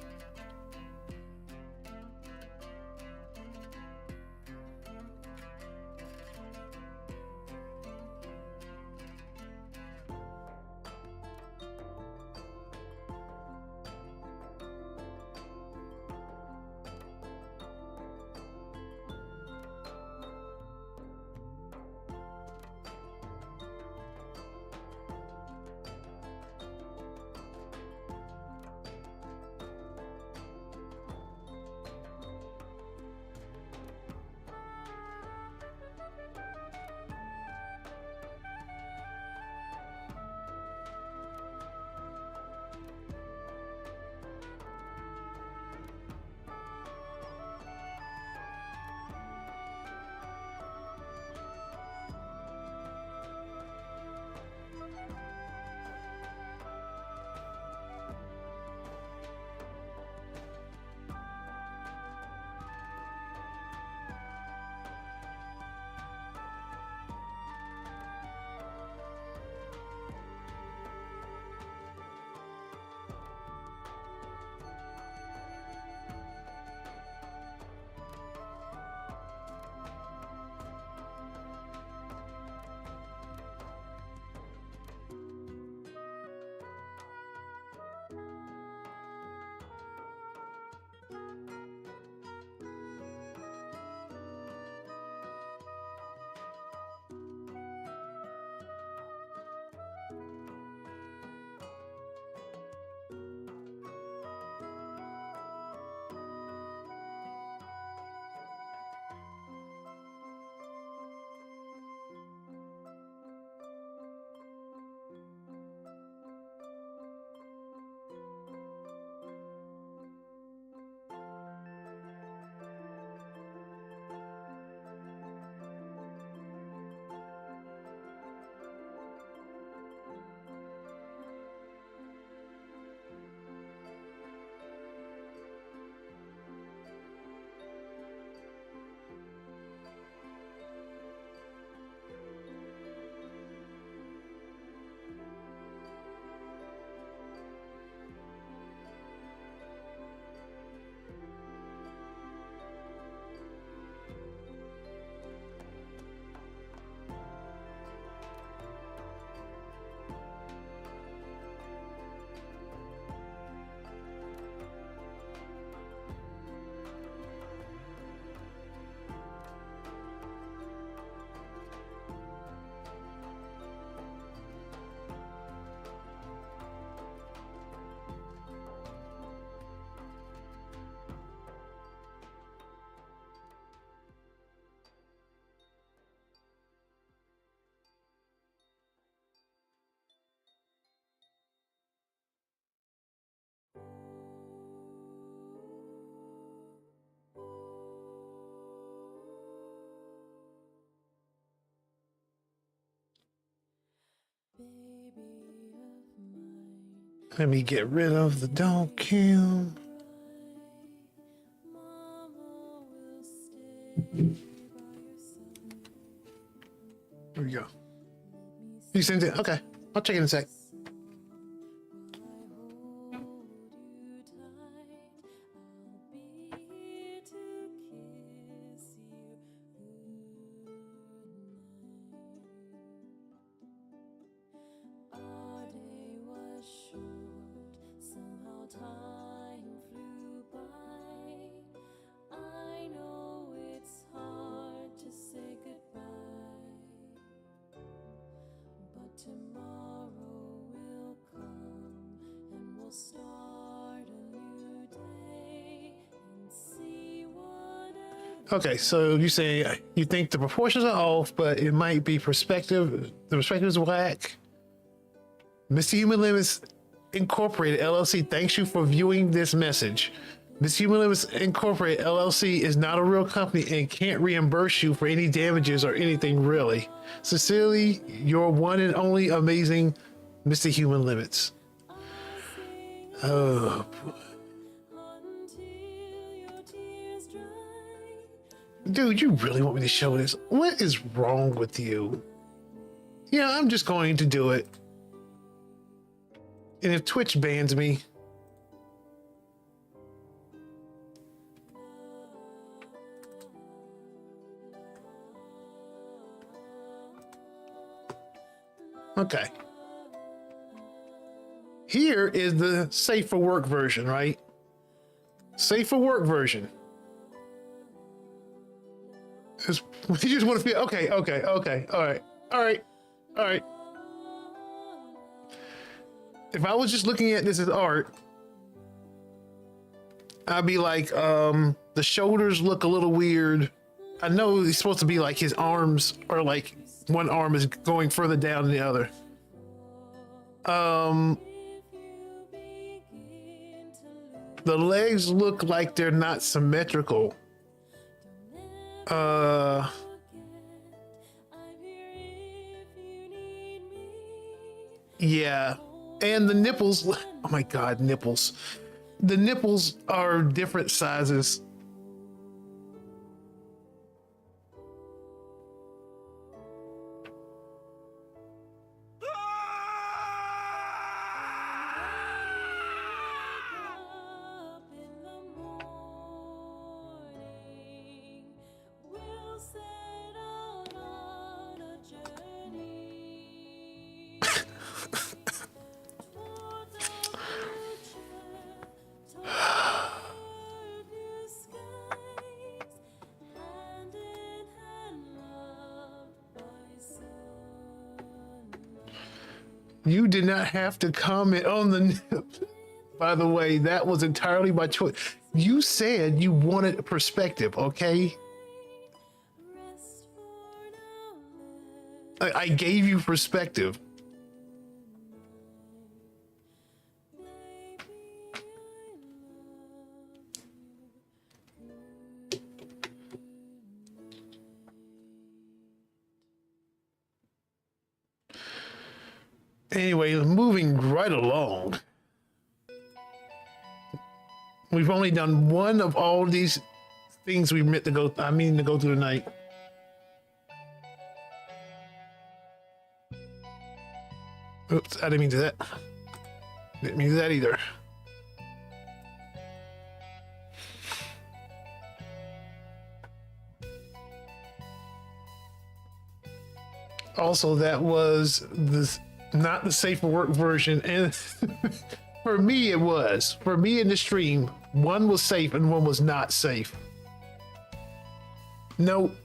Let me get rid of the dog cam. There we go. You sent it? Okay. I'll check it in a sec. Okay, so you say you think the proportions are off, but it might be perspective. The perspective is whack. Mr. Human Limits Incorporated LLC thanks you for viewing this message. Mr. Human Limits Incorporated LLC is not a real company and can't reimburse you for any damages or anything really. Sincerely, your one and only amazing Mr. Human Limits. Oh. Dude, you really want me to show this? What is wrong with you? Yeah, I'm just going to do it. And if Twitch bans me, okay. Here is the safe for work version, right? Safe for work version. You just want to feel okay. All right. If I was just looking at this as art, I'd be like, the shoulders look a little weird. I know it's supposed to be like his arms are like one arm is going further down than the other. The legs look like they're not symmetrical. Yeah. And the nipples, oh my God, nipples. The nipples are different sizes. You did not have to comment on the nip. By the way, that was entirely by choice. You said you wanted a perspective, okay? I gave you perspective. Anyway, moving right along. We've only done one of all these things we meant to go. I mean to go through tonight. Oops, I didn't mean to do that. Didn't mean to do that either. Also, that was not the safe for work version, and for me it was. For me in the stream, one was safe and one was not safe. Nope,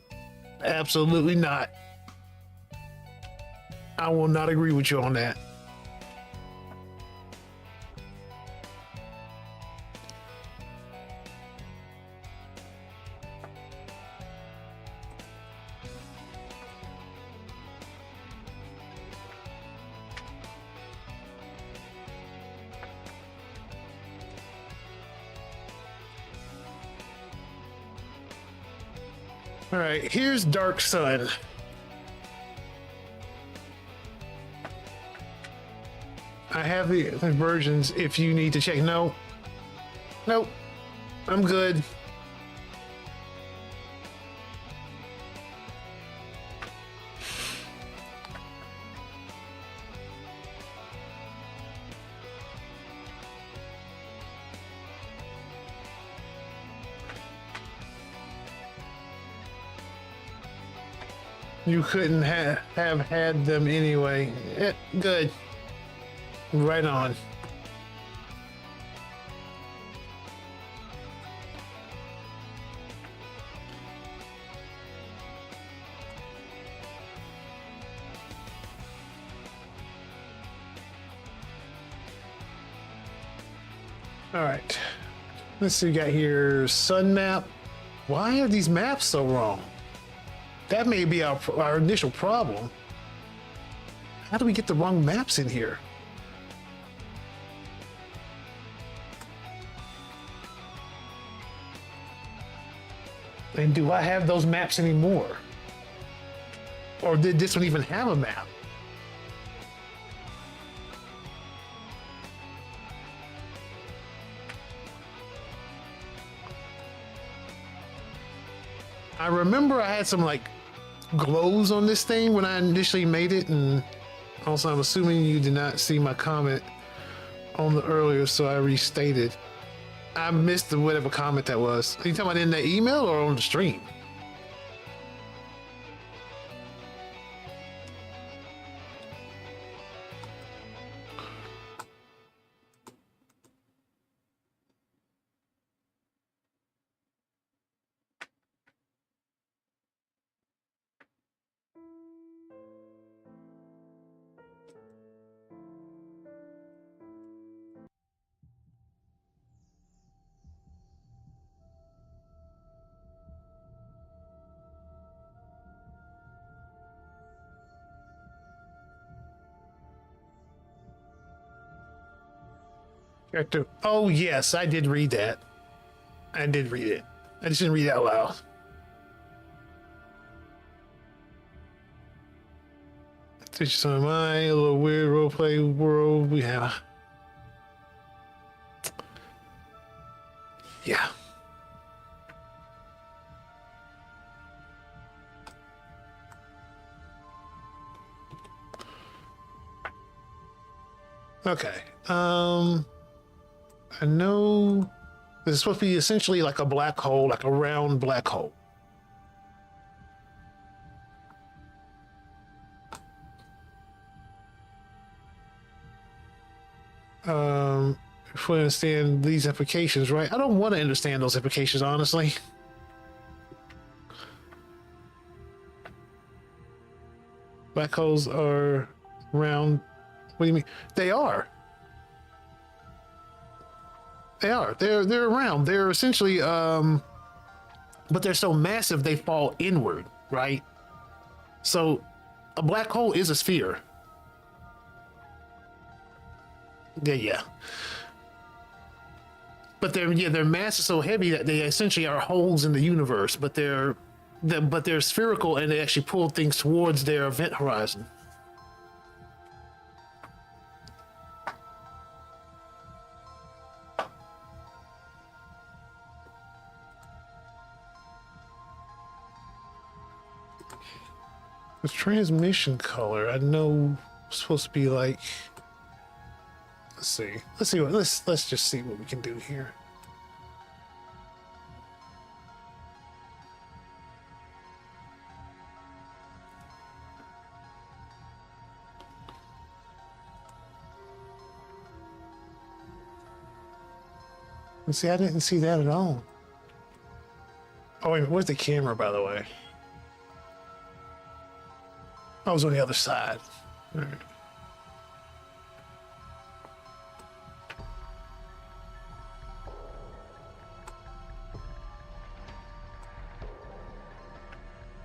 absolutely not. I will not agree with you on that. All right, here's Dark Sun. I have the versions if you need to check. No. Nope. I'm good. You couldn't have had them anyway. Good. Right on. All right. Let's see, we got here sun map. Why are these maps so wrong? That may be our initial problem. How do we get the wrong maps in here? And do I have those maps anymore? Or did this one even have a map? I remember I had some like glows on this thing when I initially made it, and also I'm assuming you did not see my comment on the earlier, so I restated. I missed the whatever comment that was. Are you talking about in the email or on the stream? Character. Oh yes, I did read that. I did read it. I just didn't read it out loud. Teach you some of my a little weird roleplay world we have. Yeah. Okay. I know this is supposed to be essentially like a black hole, like a round black hole. If we understand these implications, right? I don't want to understand those implications, honestly. Black holes are round. What do you mean? They are. They are. They're round. They're essentially but they're so massive they fall inward, right? So a black hole is a sphere. Yeah. But their mass is so heavy that they essentially are holes in the universe, but they're spherical and they actually pull things towards their event horizon. The transmission color, I know it's supposed to be like. Let's just see what we can do here. And see, I didn't see that at all. Oh, wait, where's the camera, by the way? I was on the other side. All right.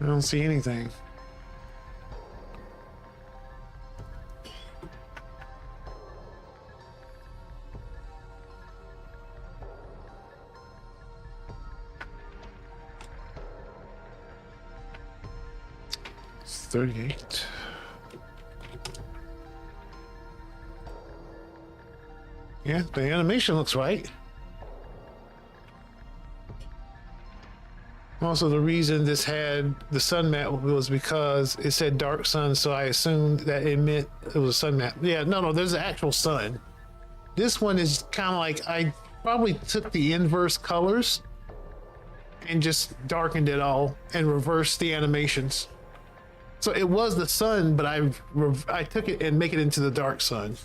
I don't see anything. It's 38. Yeah, the animation looks right. Also, the reason this had the sun map was because it said dark sun, so I assumed that it meant it was a sun map. Yeah, no, there's an actual sun. This one is kind of like, I probably took the inverse colors and just darkened it all and reversed the animations. So it was the sun, but I took it and make it into the dark sun.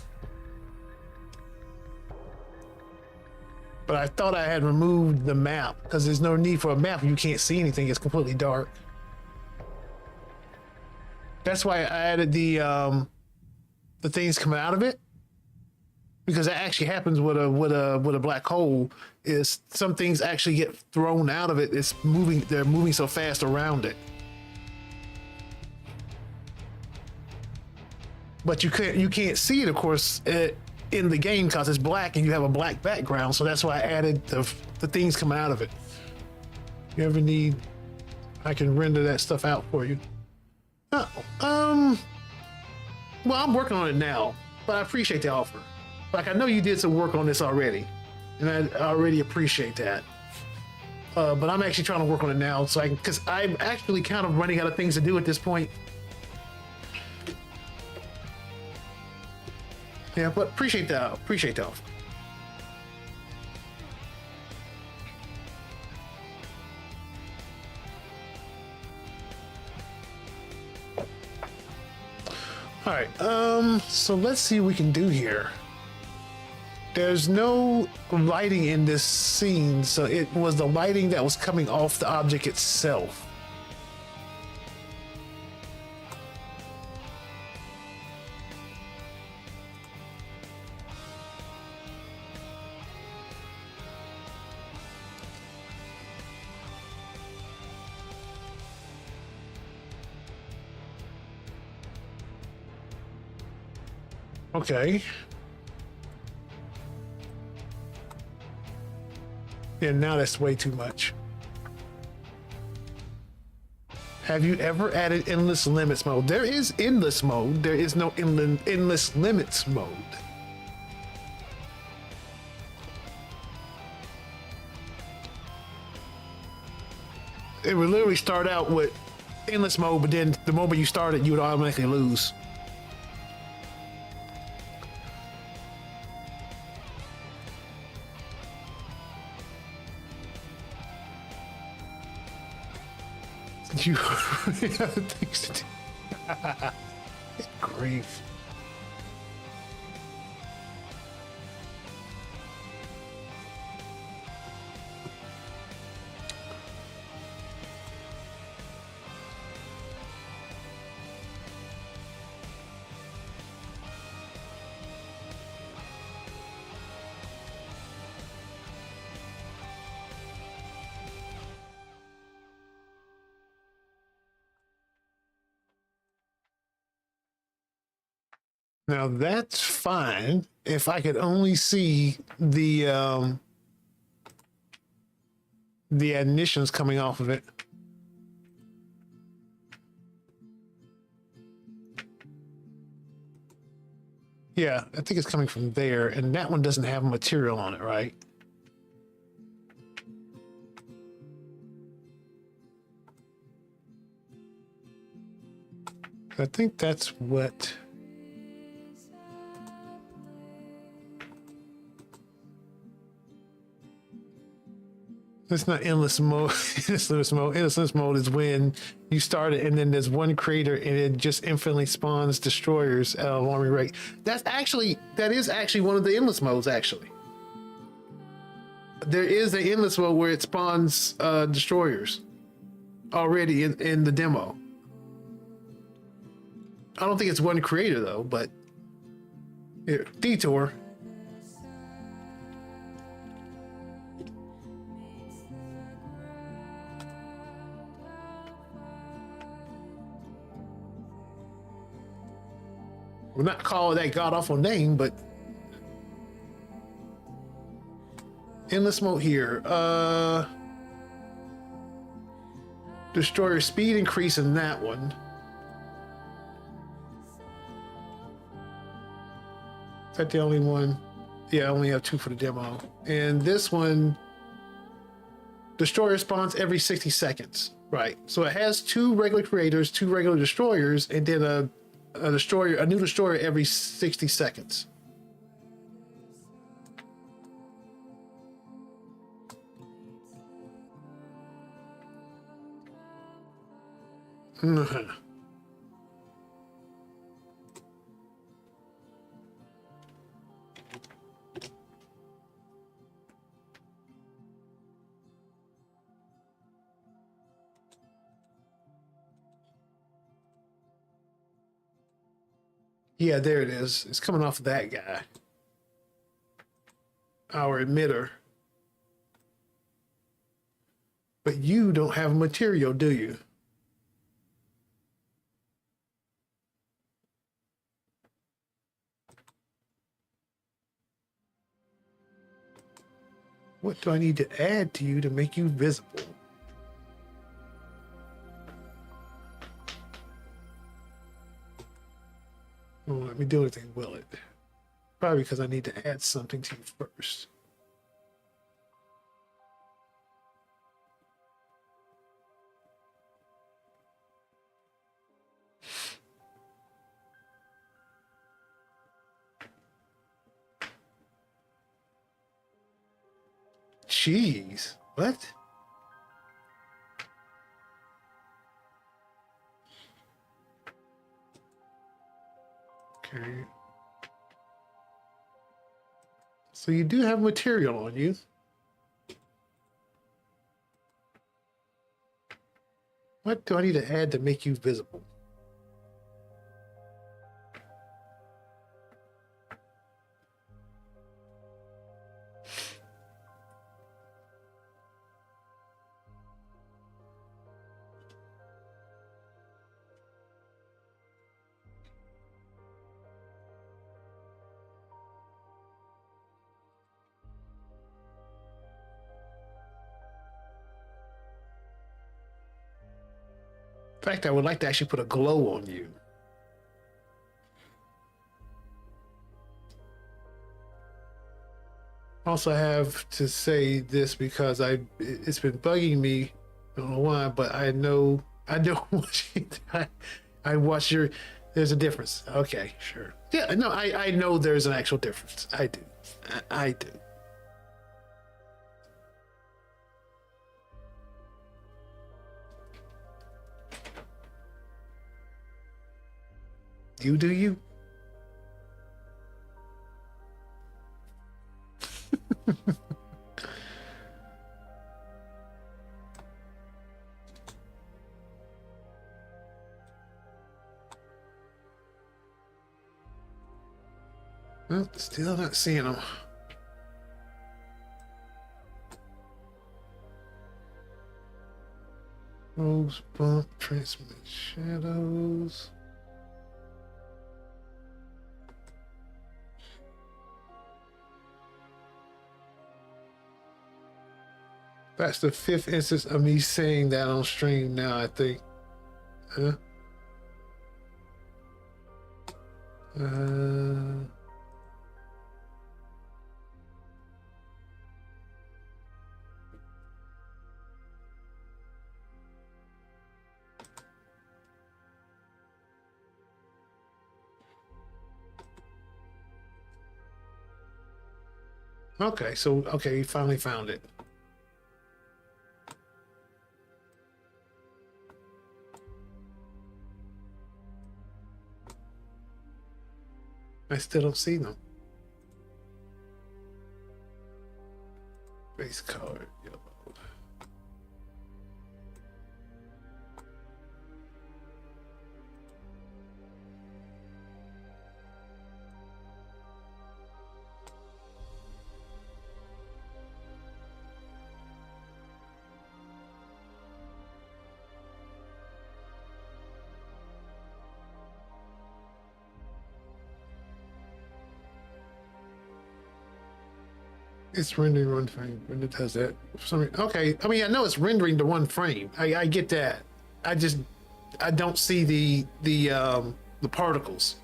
But I thought I had removed the map because there's no need for a map. You can't see anything. It's completely dark. That's why I added the things coming out of it. because that actually happens with a black hole. Is some things actually get thrown out of it. It's moving. They're moving so fast around it. But you can't see it, of course, in the game because it's black and you have a black background. So that's why I added the things coming out of it. If you ever need, I can render that stuff out for you. Well, I'm working on it now, but I appreciate the offer. Like, I know you did some work on this already, and I already appreciate that. But I'm actually trying to work on it now, so because I'm actually kind of running out of things to do at this point. Yeah, but appreciate the offer. All right, so let's see what we can do here. There's no lighting in this scene, so it was the lighting that was coming off the object itself. Okay. Yeah, now that's way too much. Have you ever added endless limits mode? There is endless mode. There is no endless limits mode. It would literally start out with endless mode, but then the moment you start it, you would automatically lose. You have things to do. Good grief. Now that's fine if I could only see the admissions coming off of it. Yeah, I think it's coming from there, and that one doesn't have material on it, right? I think that's what... It's not endless mode. Endless mode. Endless mode is when you start it and then there's one creator and it just infinitely spawns destroyers at an alarming rate. That is actually one of the endless modes, actually. There is an endless mode where it spawns destroyers already in the demo. I don't think it's one creator though, but here, Detour. We're not calling that god awful name, but endless mode here. Destroyer speed increase in that one. Is that the only one? Yeah, I only have 2 for the demo. And this one, destroyer spawns every 60 seconds. Right. So it has 2 regular creators, 2 regular destroyers, and then a new destroyer every 60 seconds. Yeah, there it is. It's coming off of that guy. our emitter. But you don't have material, do you? What do I need to add to you to make you visible? Won't let me do anything, will it? Probably because I need to add something to you first. Jeez, what? Okay. So you do have material on you. What do I need to add to make you visible? In fact, I would like to actually put a glow on you. Also, I have to say this because it's been bugging me. I don't know why, but I know I watch your. There's a difference. Okay, sure. Yeah, no, I know there's an actual difference. I do. I do. You do you. Well, still not seeing them. Rose bump, transmit shadows. That's the 5th instance of me saying that on stream now, I think. Huh? Okay, so, okay, you finally found it. I still don't see them. Base color, yellow. It's rendering one frame when it does that. For some reason. Okay, I mean, I know it's rendering to one frame. I get that. I don't see the particles.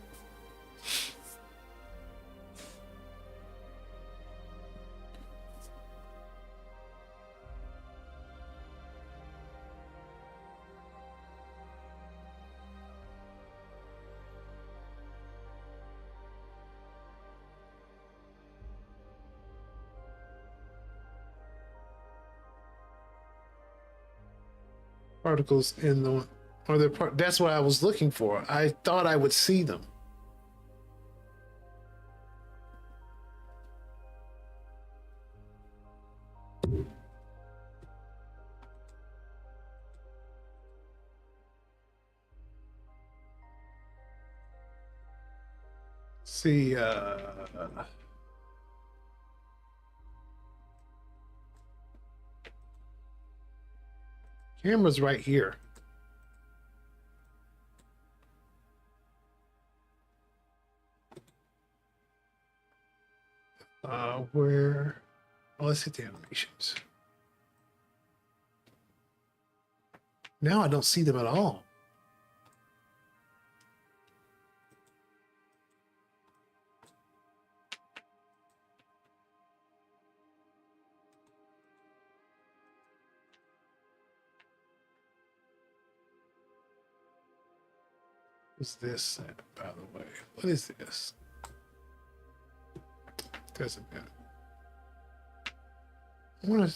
Particles in the or the part. That's what I was looking for. I thought I would see them. See, Camera's right here. Where? Oh, let's hit the animations. Now I don't see them at all. What's this, by the way? What is this? Doesn't matter. I want to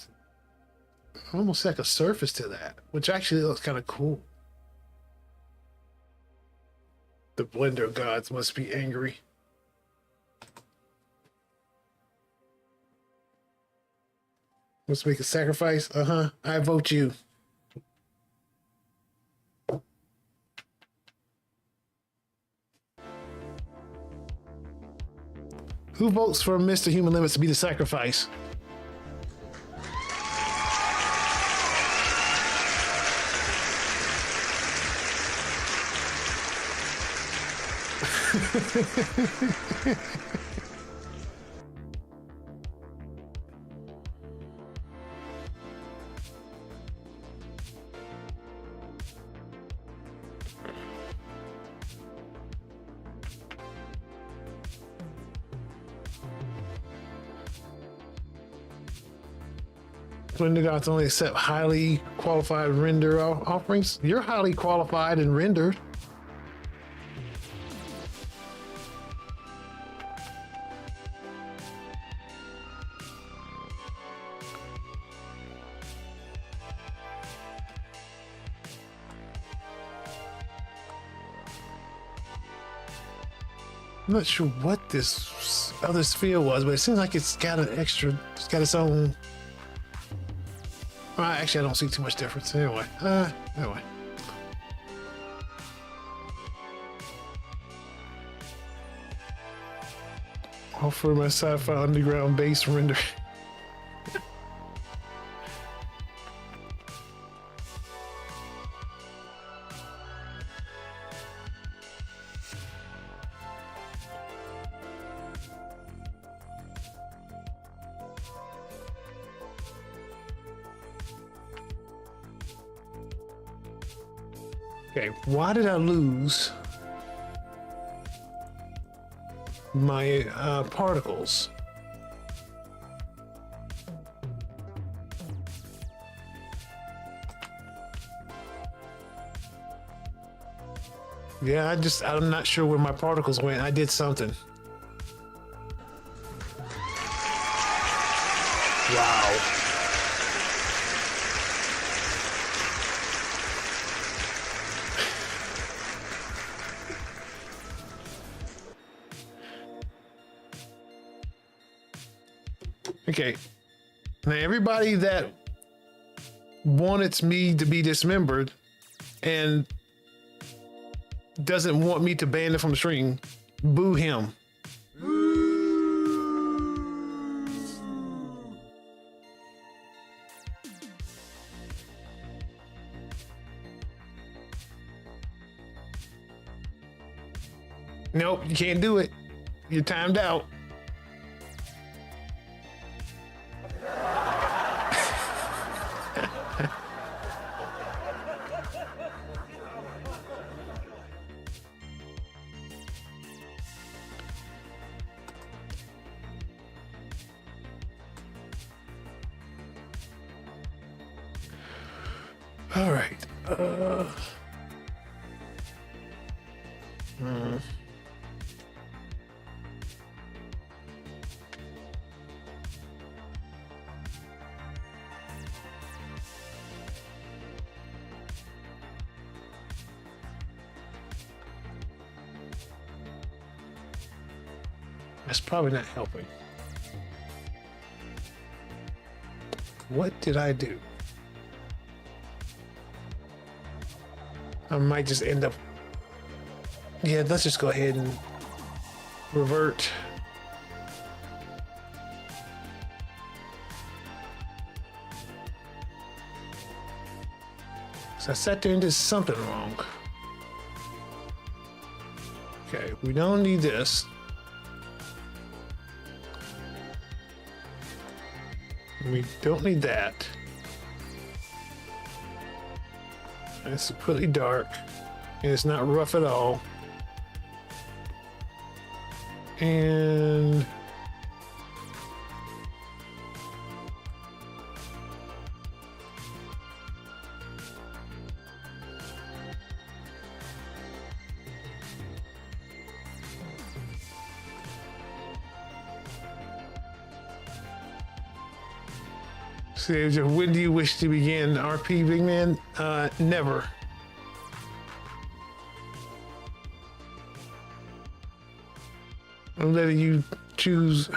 almost like a surface to that, which actually looks kind of cool. The Blender gods must be angry. Let's make a sacrifice. I vote you. Who votes for Mr. Human Limits to be the sacrifice? Blender gods only accept highly qualified render offerings. You're highly qualified and rendered. I'm not sure what this other sphere was, but it seems like it's got it's got its own. Well, actually, I don't see too much difference. Anyway. Offer my sci-fi underground base render. Okay, why did I lose my particles? Yeah, I'm not sure where my particles went. I did something. Wow. Okay, now everybody that wanted me to be dismembered and doesn't want me to ban it from the stream, boo him. Nope, you can't do it. You're timed out. All right. That's probably not helping. What did I do? I might just end up. Yeah, let's just go ahead and revert. So I sat there and did something wrong. Okay, we don't need this. We don't need that. It's pretty dark. And it's not rough at all. And see, when do you wish to begin RP, big man? Never. I'm letting you choose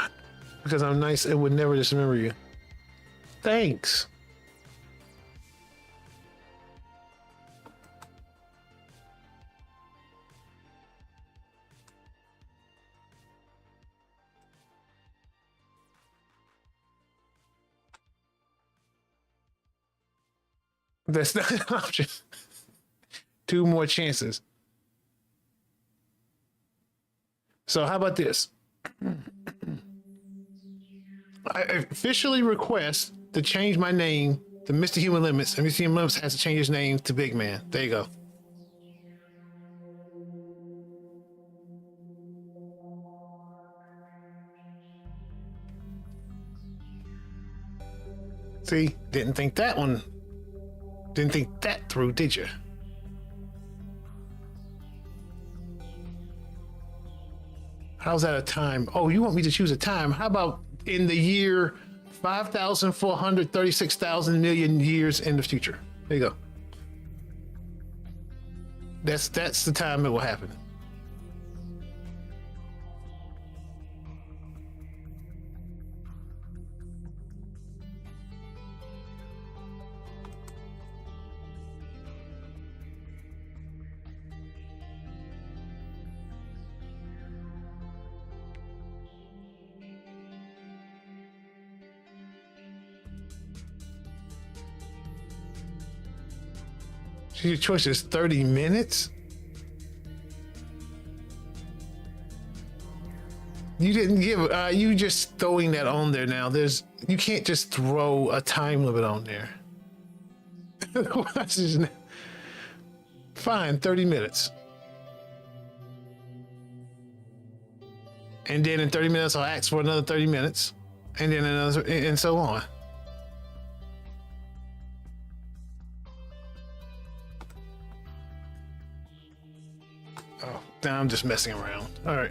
because I'm nice and would never dismember you. Thanks. That's not an option. 2 more chances. So how about this? I officially request to change my name to Mr. Human Limits, and Mr. Human Limits has to change his name to Big Man. There you go. See, didn't think that through, did you? How's that a time? Oh, you want me to choose a time? How about in the year 5,436,000 million years in the future? There you go. That's the time it will happen. So your choice is 30 minutes? You didn't give, you just throwing that on there now. You can't just throw a time limit on there. Fine, 30 minutes. And then in 30 minutes, I'll ask for another 30 minutes. And then another, and so on. Oh, now I'm just messing around. All right.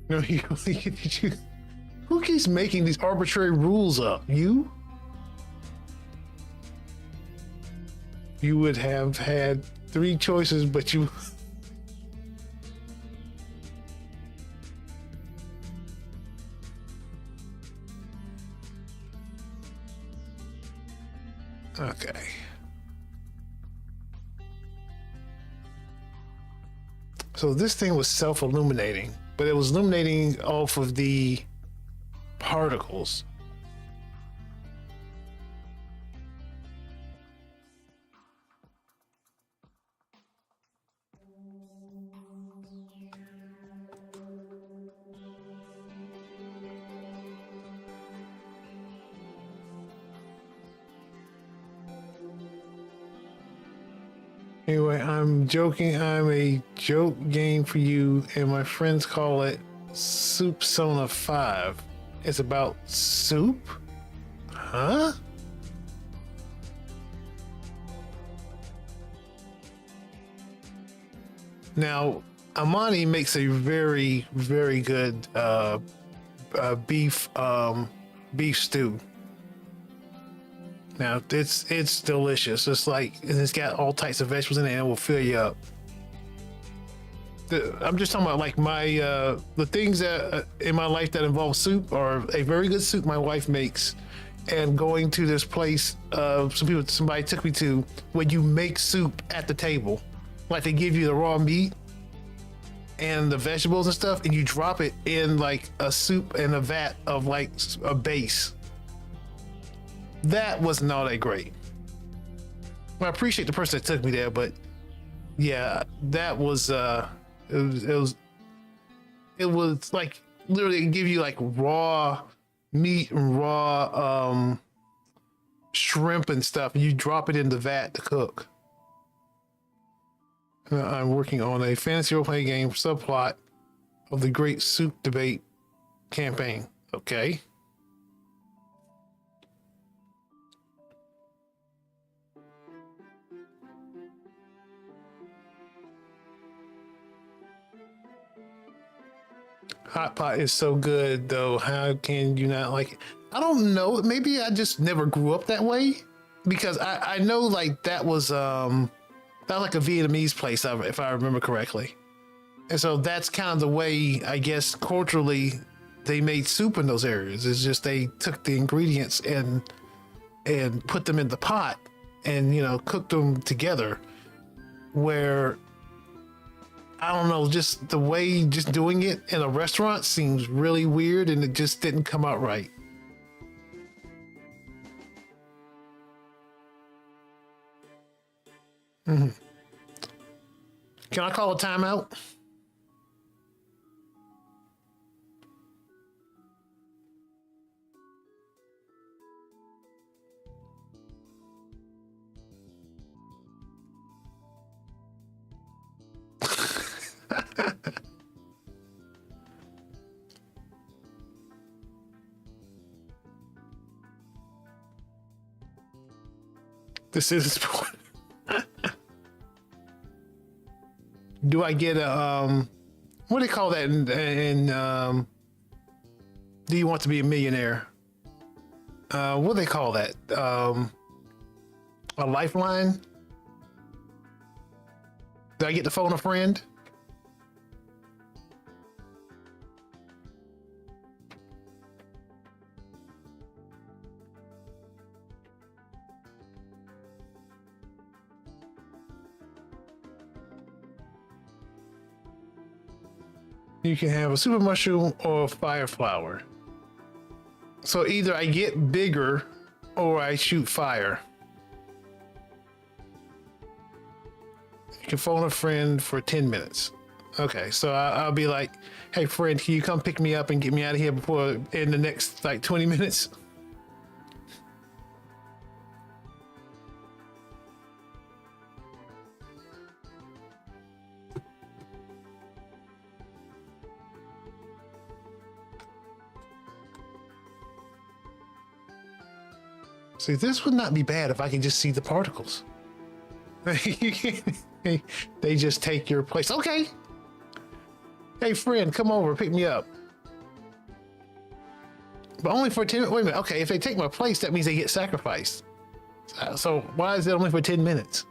No, who keeps making these arbitrary rules up? You? You would have had 3 choices, but you... Okay. So this thing was self-illuminating, but it was illuminating off of the particles. Anyway, I'm joking. I'm a joke game for you, and my friends call it Soup Sona 5. It's about soup? Huh? Now, Amani makes a very, very good beef stew. Now it's delicious. It's like, and it's got all types of vegetables in it, and it will fill you up. I'm just talking about like my the things that in my life that involve soup are a very good soup my wife makes, and going to this place somebody took me to where you make soup at the table, like they give you the raw meat and the vegetables and stuff, and you drop it in like a soup in a vat of like a base. That wasn't all that great. Well, I appreciate the person that took me there, but yeah, that was it was like literally give you like raw meat and raw shrimp and stuff, and you drop it in the vat to cook. I'm working on a fantasy role-playing game subplot of the Great Soup Debate campaign. Okay. Hot pot is so good, though. How can you not like it? I don't know. Maybe I just never grew up that way, because I know like that was like a Vietnamese place, if I remember correctly. And so that's kind of the way, I guess, culturally they made soup in those areas. It's just they took the ingredients and put them in the pot and, you know, cooked them together. Where, I don't know, just the way just doing it in a restaurant seems really weird, and it just didn't come out right. Mm-hmm. Can I call a timeout? This is do I get a what do they call that in do you want to be a millionaire? What do they call that? A lifeline? Do I get to phone a friend? You can have a super mushroom or a fire flower. So either I get bigger or I shoot fire. You can phone a friend for 10 minutes. Okay, so I'll be like, hey friend, can you come pick me up and get me out of here before in the next like 20 minutes? See, this would not be bad if I could just see the particles. They just take your place. Okay. Hey, friend, come over, pick me up. But only for 10 minutes. Wait a minute. Okay, if they take my place, that means they get sacrificed. So why is it only for 10 minutes?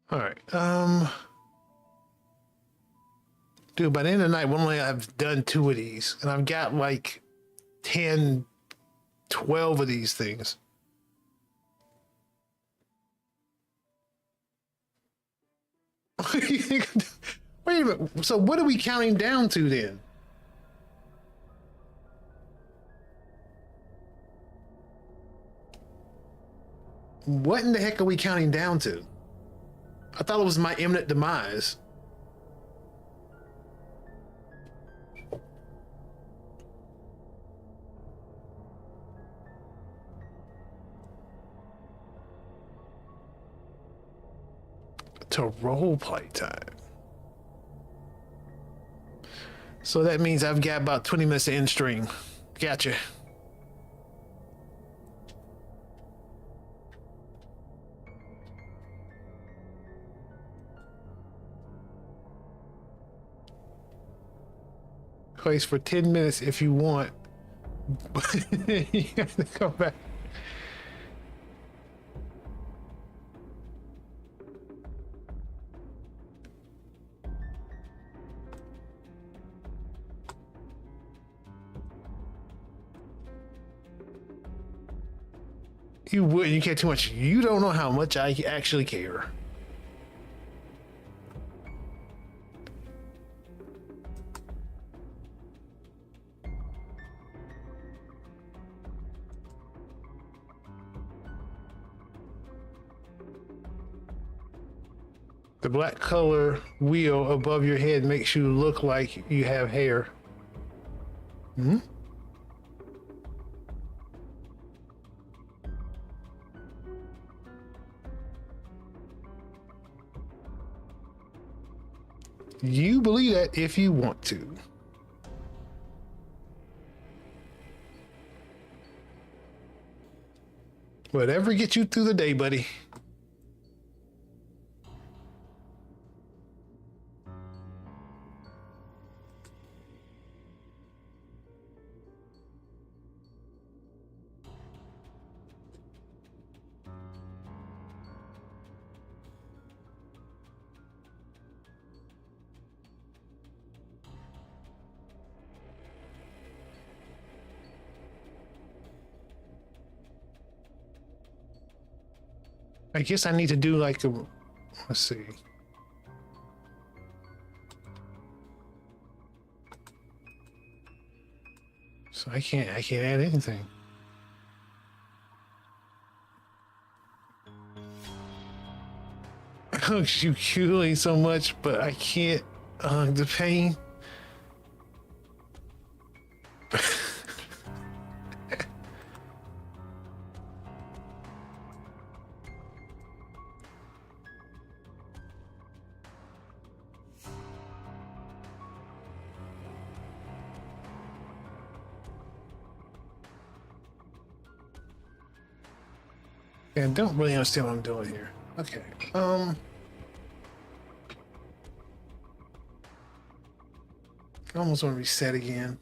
All right. Dude, by the end of the night, normally I've done 2 of these, and I've got like 10, 12 of these things. Wait a minute. So what are we counting down to then? What in the heck are we counting down to? I thought it was my imminent demise. To role play time. So that means I've got about 20 minutes to end stream. Gotcha. place for 10 minutes if you want. But you have to come back. You wouldn't. You care too much. You don't know how much I actually care. The black color wheel above your head makes you look like you have hair. Hmm? You believe that if you want to. Whatever gets you through the day, buddy. I guess I need to do like a, let's see. So I can't add anything. Oh, you cooling so much, but I can't. The pain. I don't really understand what I'm doing here. Okay. I almost want to reset again.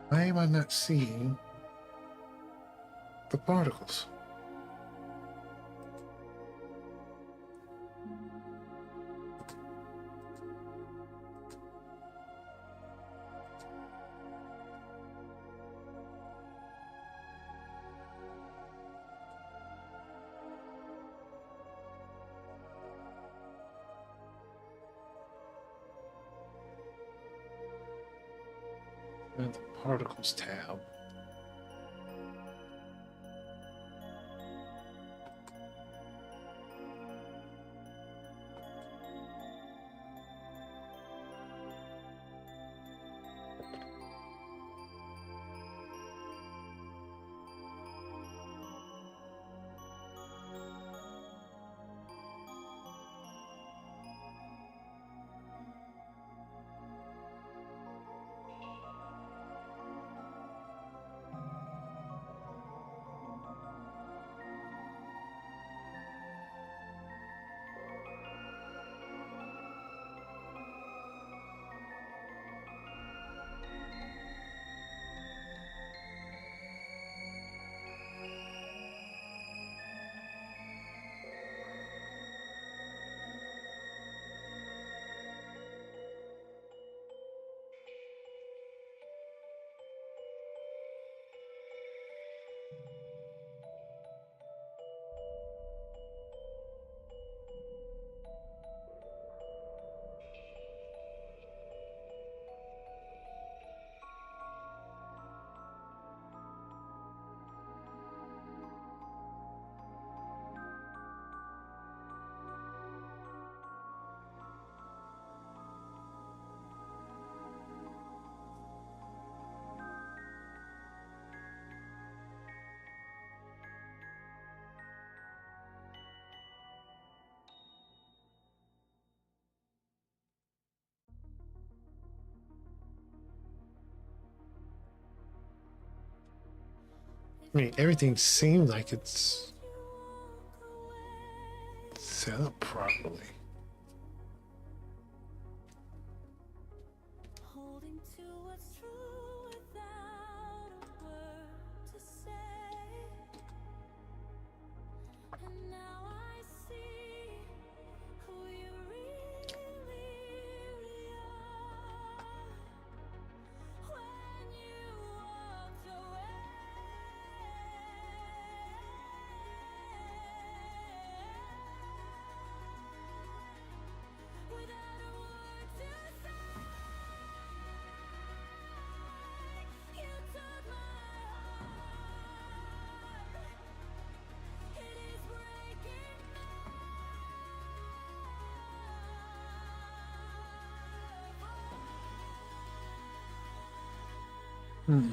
Why am I not seeing the particles? And the particles tab. I mean, everything seems like it's set up properly. Holding to what's true without a word to say. And now I see who you really are. When you walked away, without a word to say, you took my heart. It is breaking Hmm.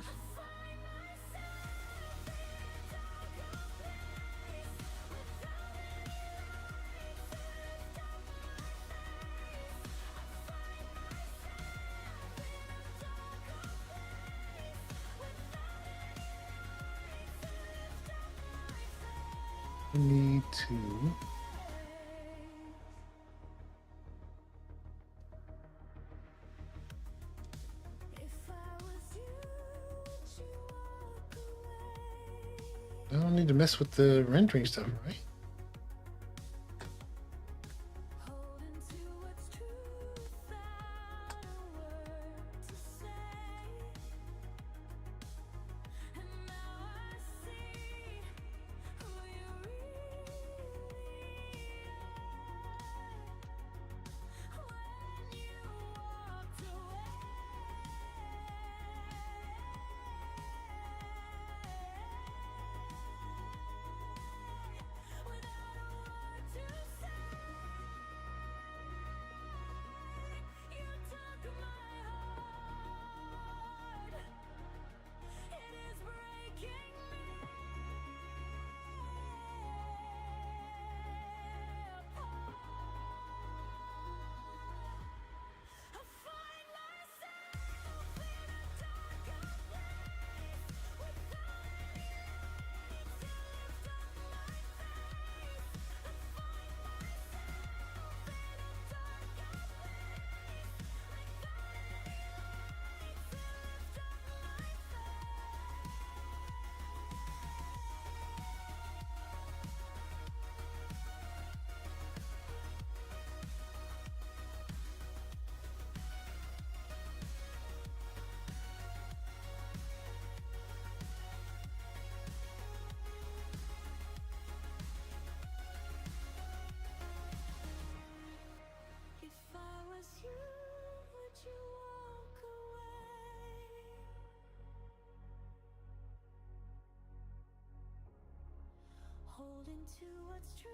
I need to. If I was you, would you walk away? I don't need to mess with the rendering stuff, right? Holding to what's true without a word to say. And now I see who you really are. When you walked away, into what's true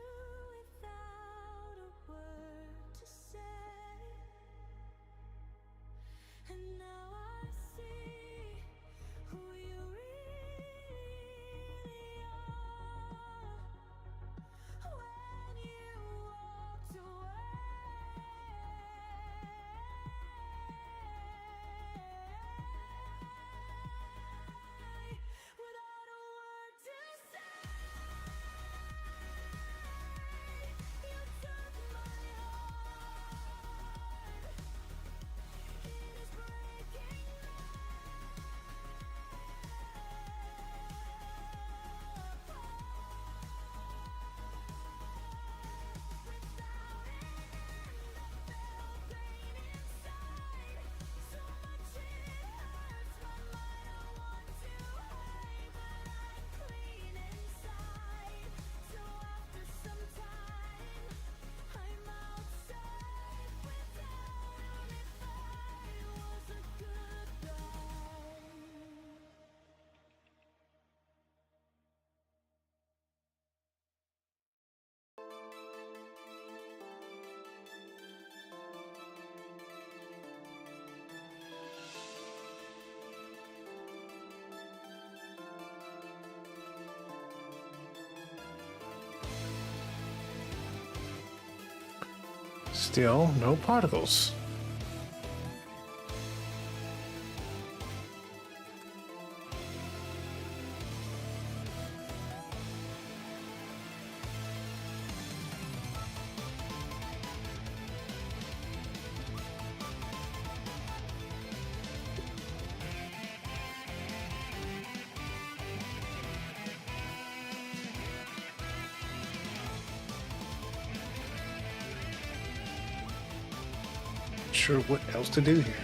without a word to say. And now I see who you really are. When you walked away without a word to say, you took my heart. It is breaking Still no particles. Sure what else to do here.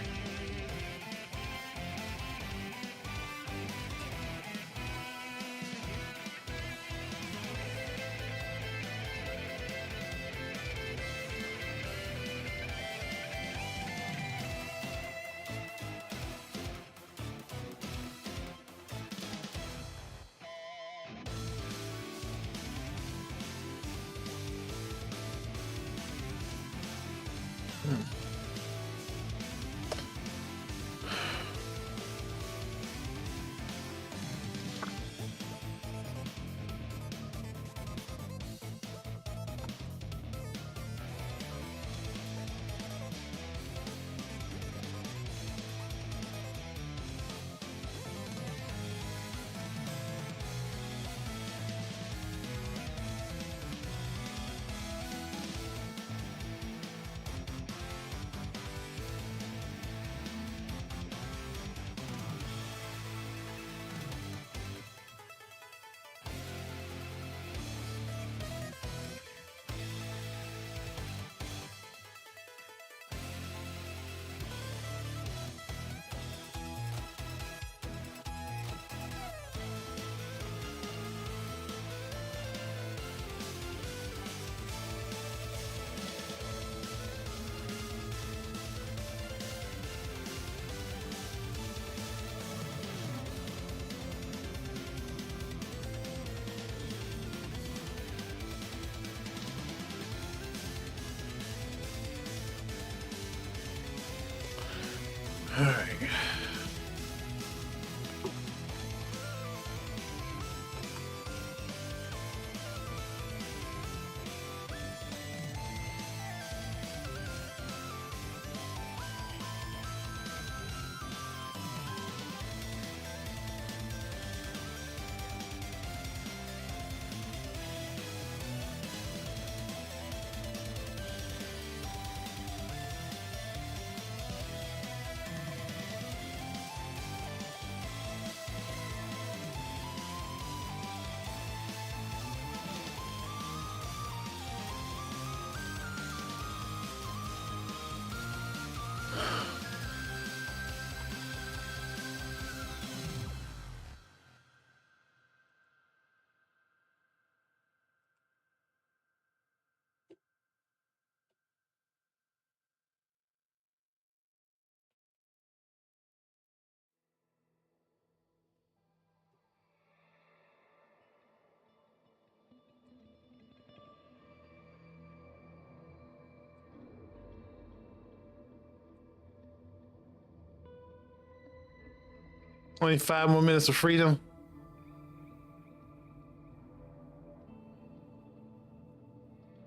Only 5 more minutes of freedom.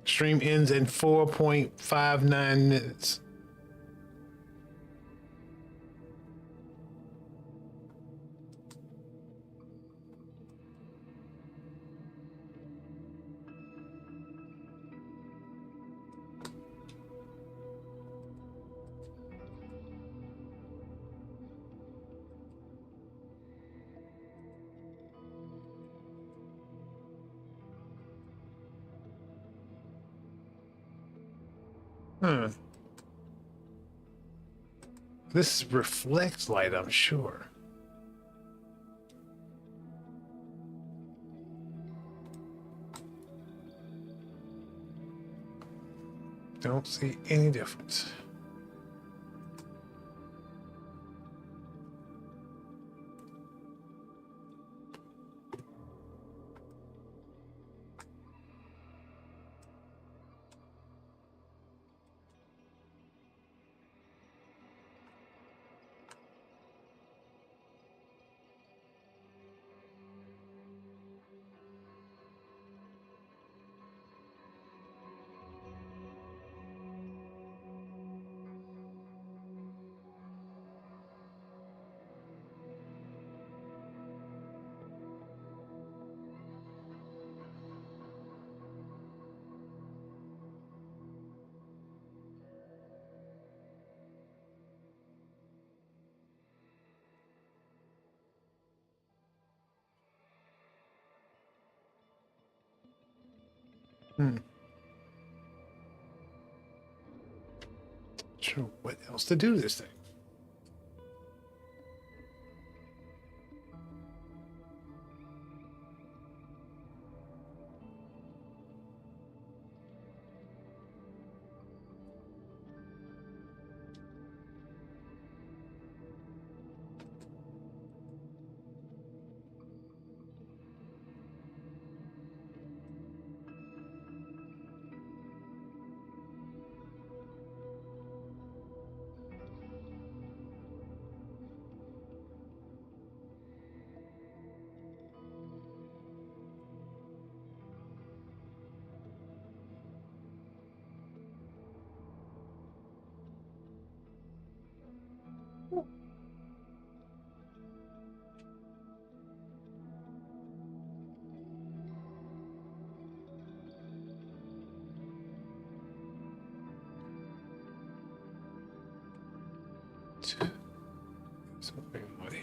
Stream ends in 4.59 minutes. This reflects light, I'm sure. Don't see any difference. Sure, what else to do this thing? Something right here.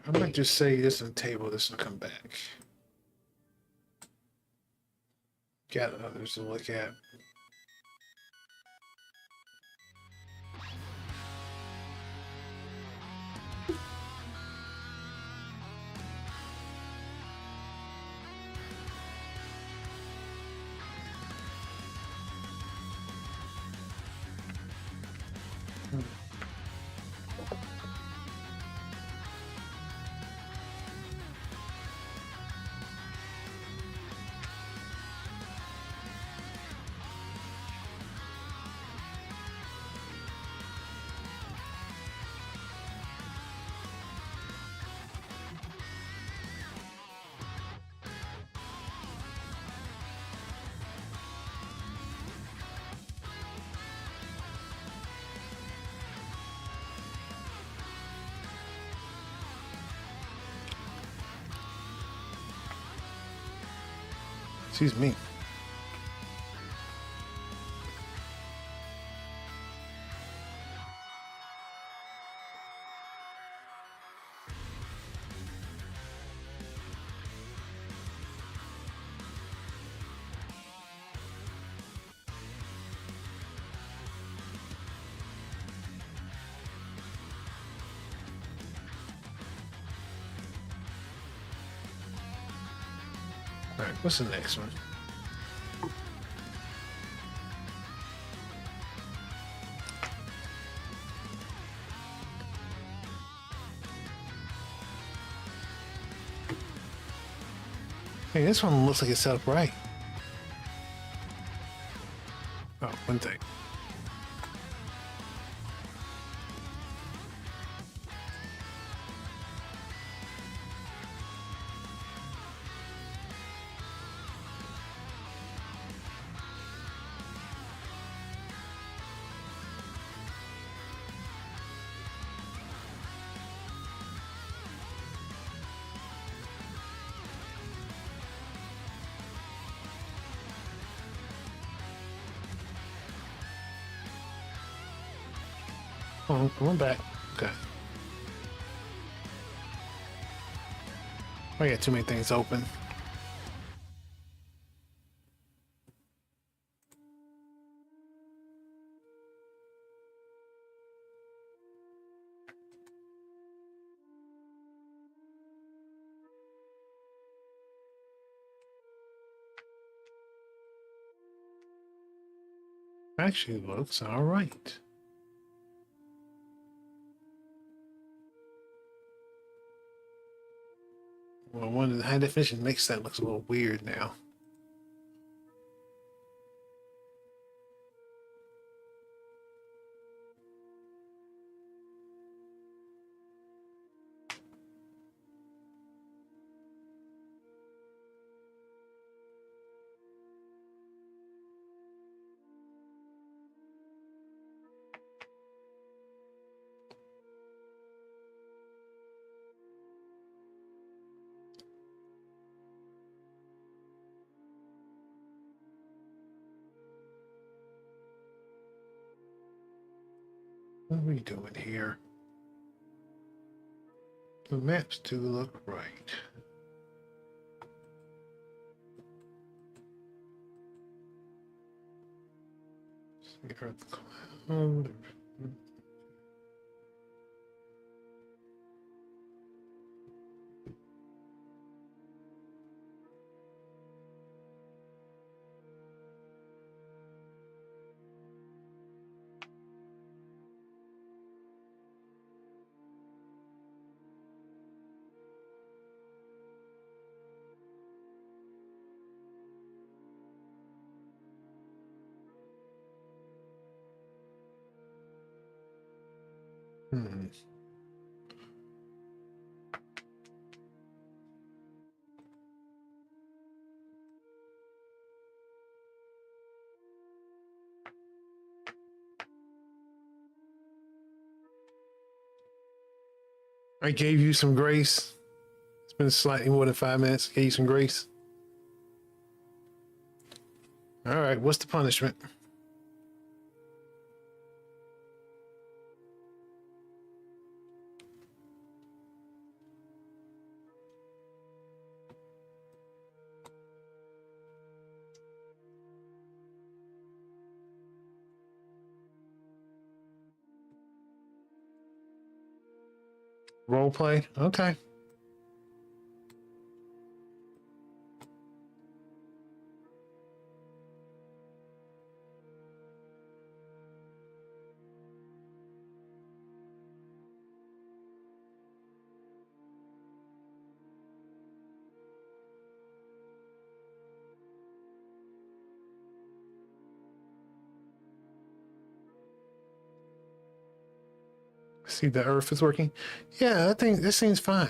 I might just say this and table this and come back. Got others to look at. Excuse me. All right, what's the next one? Hey, this one looks like it's set up right. Oh, one thing. Oh, come on back. Okay. I got too many things open. Actually, looks all right. Well, one of the high definition makes that looks a little weird now. What are we doing here? The maps do look right. See Earth cloud. Hmm. I gave you some grace. It's been slightly more than 5 minutes. Gave you some grace. All right, what's the punishment? Role play? Okay. See, the earth is working. Yeah, I think this seems fine.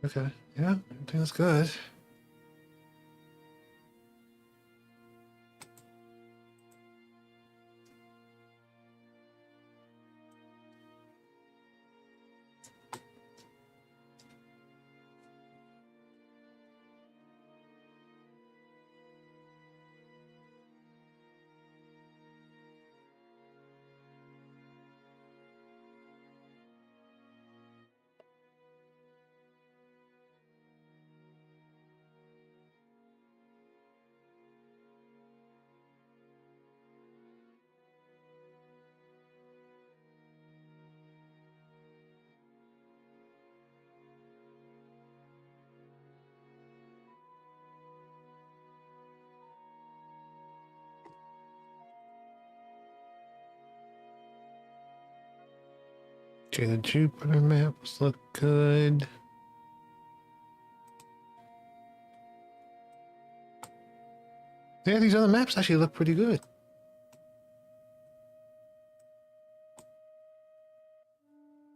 Okay. Yeah, everything's good. Okay, the Jupiter maps look good. Yeah, these other maps actually look pretty good.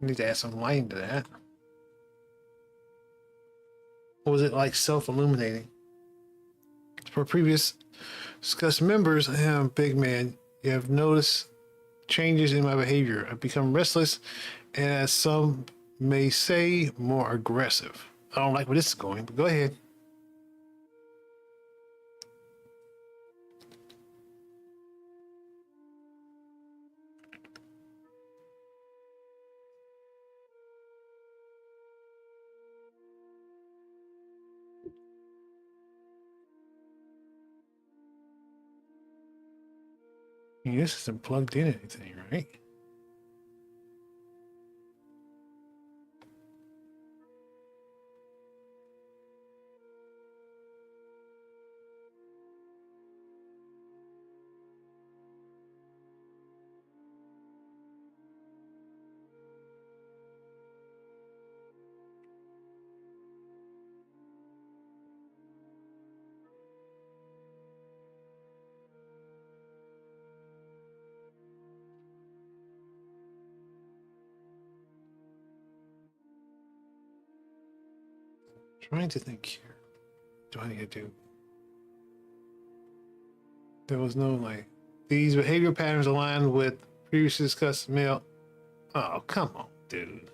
Need to add some light to that. Or was it like self-illuminating? For previous discussed members, I am big man. You have noticed changes in my behavior. I've become restless and, as some may say, more aggressive. I don't like where this is going, but go ahead. This isn't plugged in anything, right? Trying to think here. What do I need to do? There was no like these behavior patterns aligned with previously discussed male. Oh, come on, dude.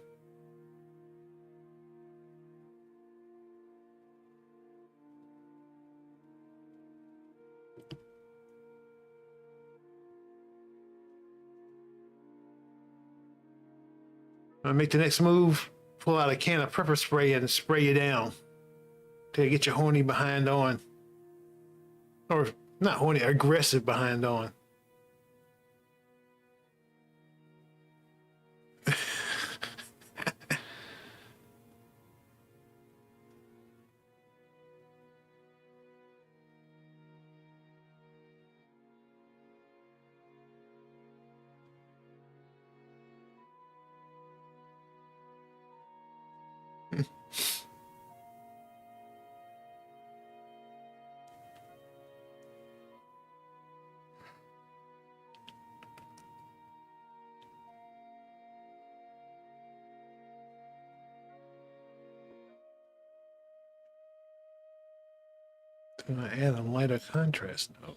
I make the next move, pull out a can of pepper spray and spray you down to get your horny behind on. Or not horny, aggressive behind on. Do I add a lighter contrast note?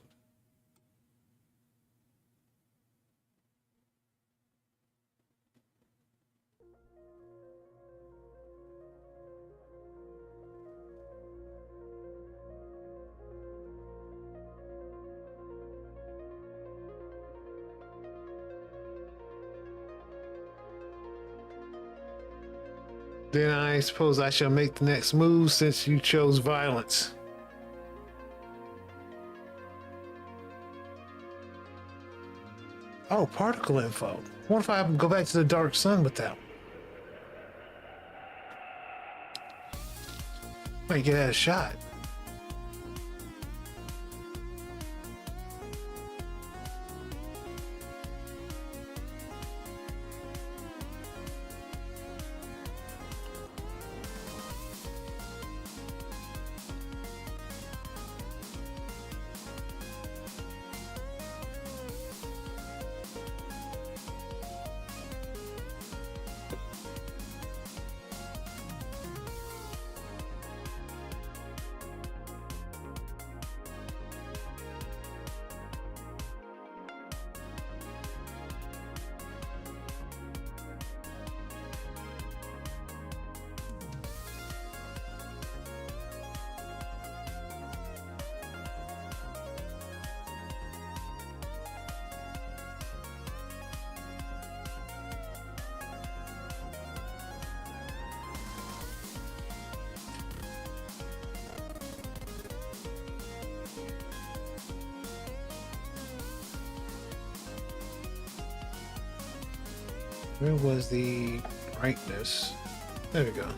Then I suppose I shall make the next move since you chose violence. Oh, particle info. What if I go back to the dark sun with that? Might get that a shot. Where was the brightness? There we go.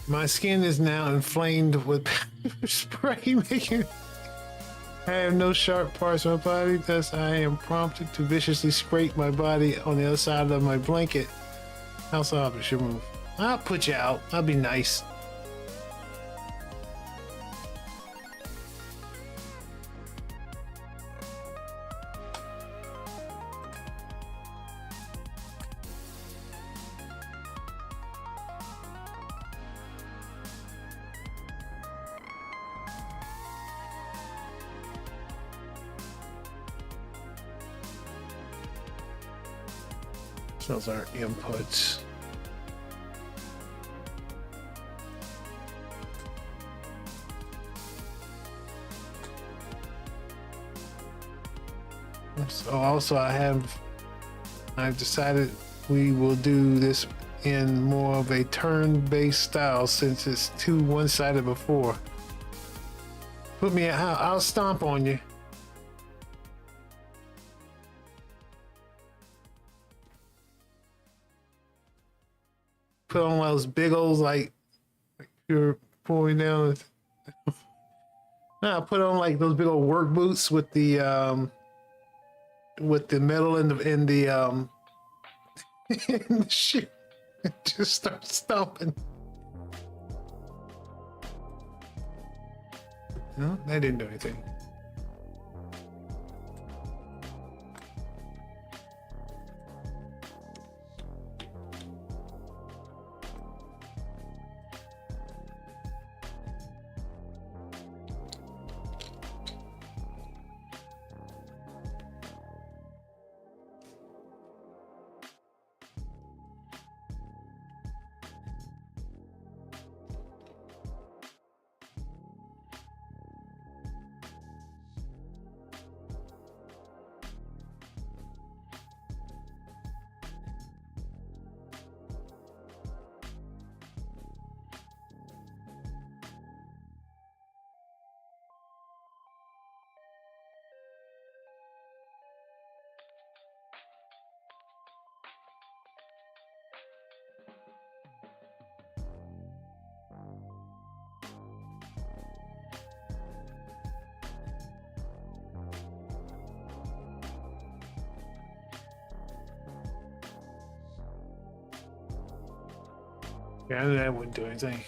My skin is now inflamed with pepper spray, making I have no sharp parts of my body, thus I am prompted to viciously scrape my body on the other side of my blanket. House office, your move. I'll put you out. I'll be nice. Those are inputs. So also I've decided we will do this in more of a turn-based style since it's too one-sided before. Put me out, I'll stomp on you. Put on those big old like you're pulling down. Nah, put on like those big old work boots with the metal in the in the shoe. Just start stomping. No, that didn't do anything. Yeah, that wouldn't do anything.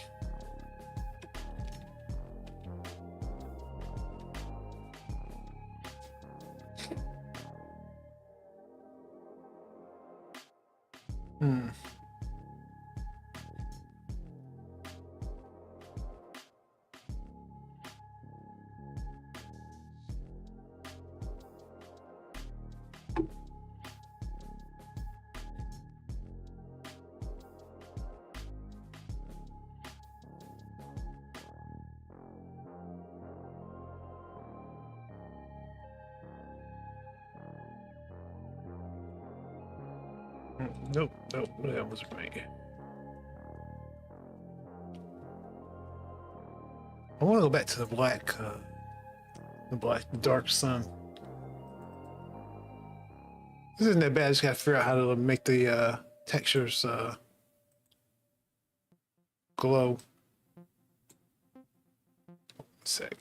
Nope, that was right. I want to go back to the black dark sun. This isn't that bad. I just gotta figure out how to make the textures glow. One sec.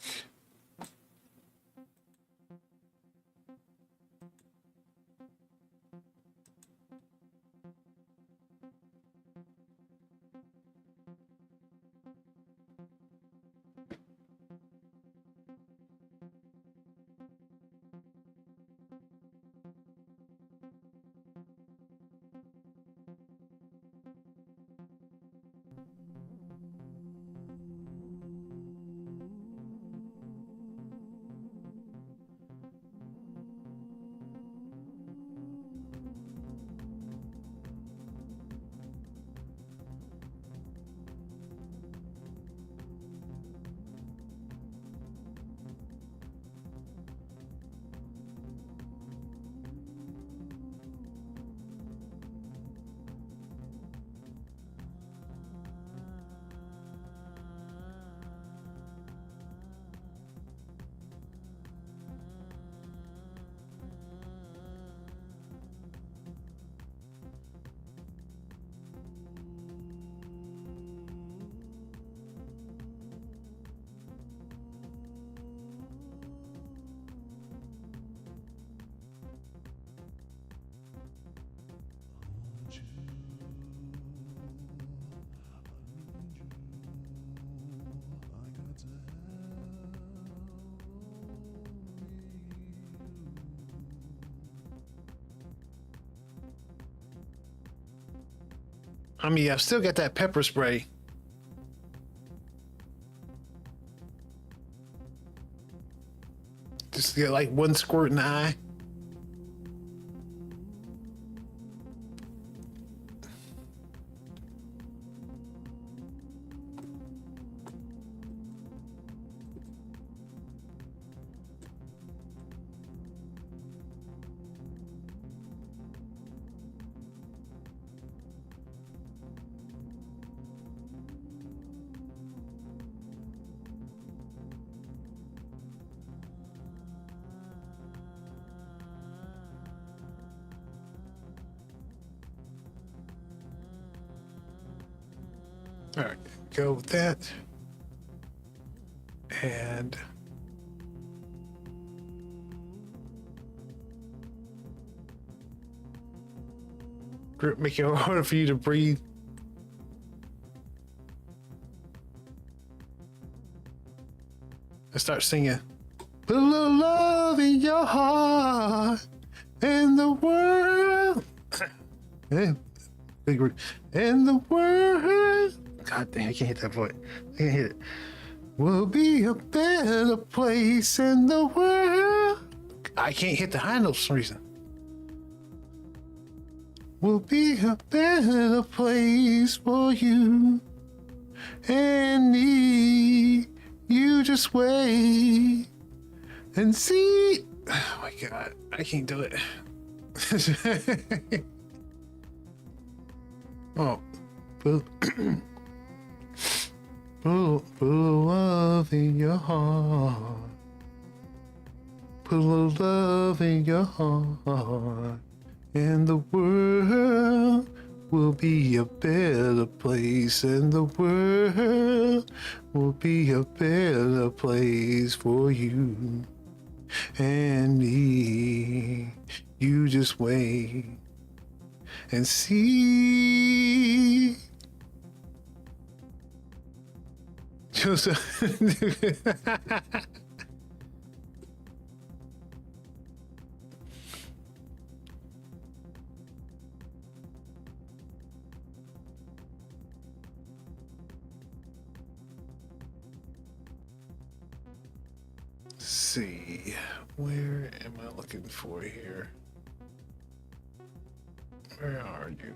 I mean, I've still got that pepper spray. Just get like one squirt in the eye. All right, go with that. And grip make it harder for you to breathe. I start singing. Put a little love in your heart and the world. Big word. And the world. God damn, I can't hit that voice. I can't hit it. Will be a better place in the world. I can't hit the high notes for some reason. Will be a better place for you and me. You just wait and see. Oh my God, I can't do it. Oh, put love in your heart. Put a little love in your heart, and the world will be a better place, and the world will be a better place for you and me. You just wait and see. Just see, where am I looking for here? Where are you?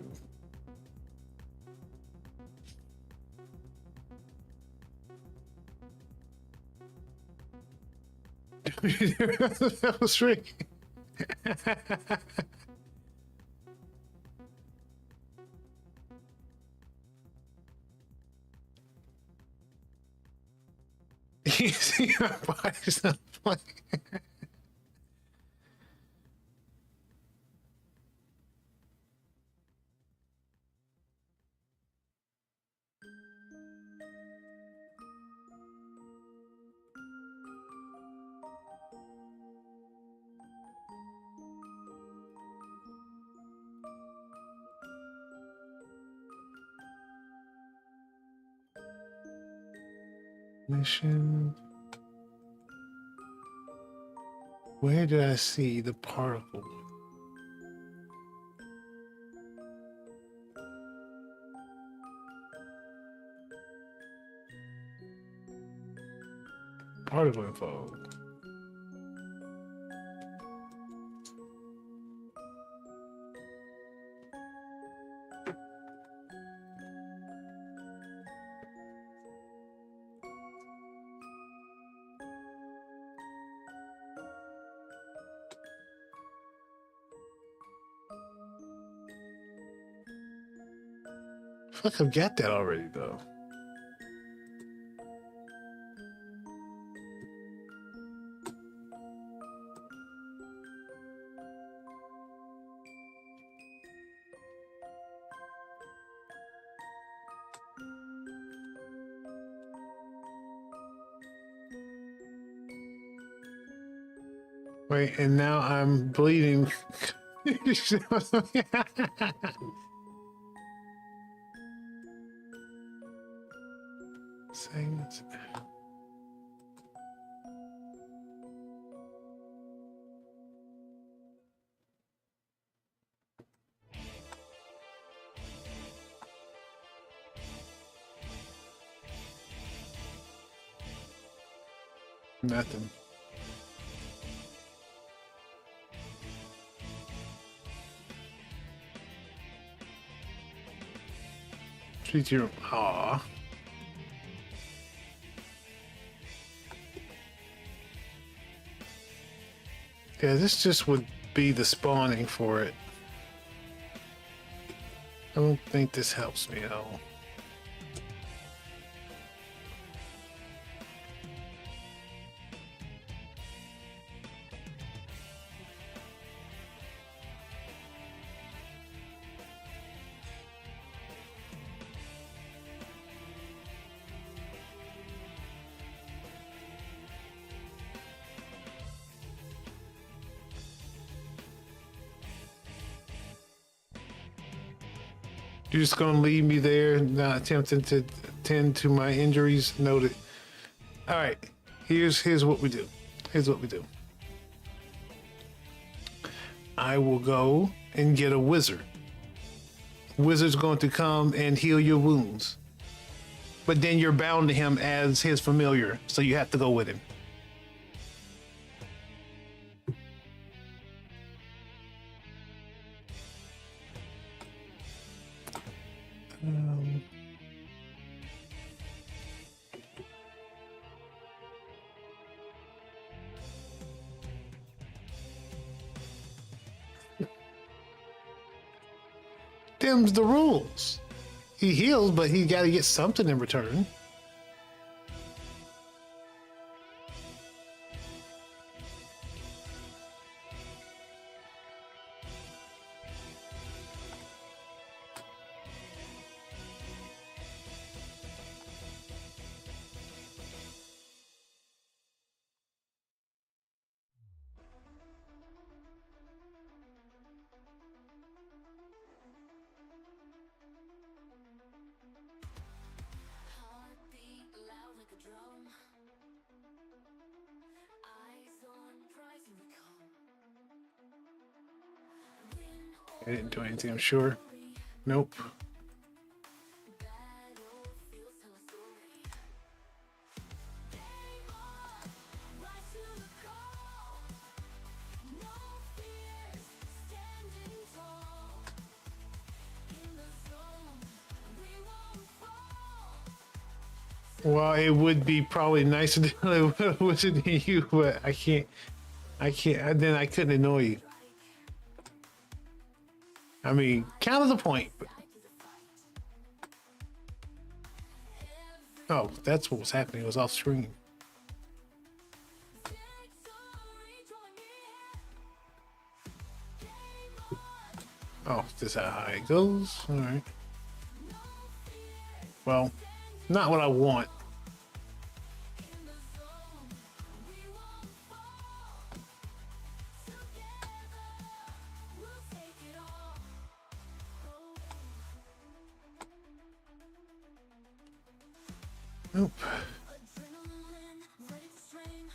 That was Rick. You see my body's not playing. Mission. Where did I see the particle? Particle info. I feel like I've got that already, though. Wait, and now I'm bleeding. Segments. Nothing. Treat your aw. Yeah, this just would be the spawning for it. I don't think this helps me at all. You're just gonna leave me there, not attempting to tend to my injuries. Noted. All right, here's what we do. Here's what we do. I will go and get a wizard. Wizard's going to come and heal your wounds, but then you're bound to him as his familiar, so you have to go with him. Them's the rules. He heals, but he got to get something in return. Heartbeat loud like a drum. Eyes on prize and we come. I didn't do anything, I'm sure. Nope. Battlefields tell a story. Game on, rise to the call. No fears, standing tall. In the zone, we won't fall. Well, it would be probably nicer to listen to you, but I can't. Then I couldn't annoy you. I mean, count as a point. But... Oh, that's what was happening. It was off screen. Oh, this is how high it goes. All right. Well, not what I want. Nope. Adrenaline ready to strain.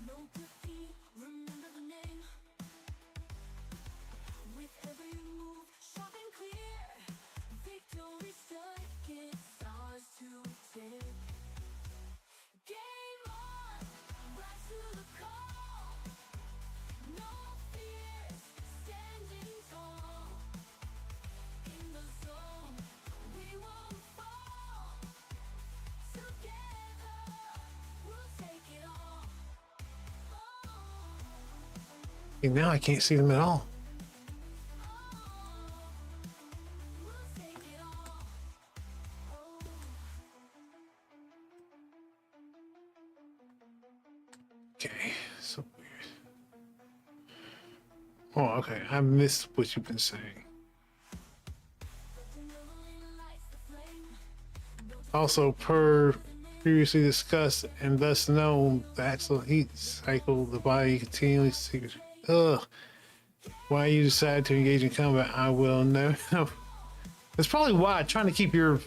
No defeat, remember the name. With every move, sharp and clear. Victory stuck, it's ours to take. Game on, rise to the call. No fears, standing tall. In the zone, we won't fall. Together, we'll take it all. And now I can't see them at all. We'll take it all. Okay, so weird. Oh, okay. I missed what you've been saying. Adrenaline lights the flame. Also, per previously discussed and thus known, the excellent heat cycle, the body continually seeks. Ugh. Why you decide to engage in combat, I will never know. That's probably why, trying to keep your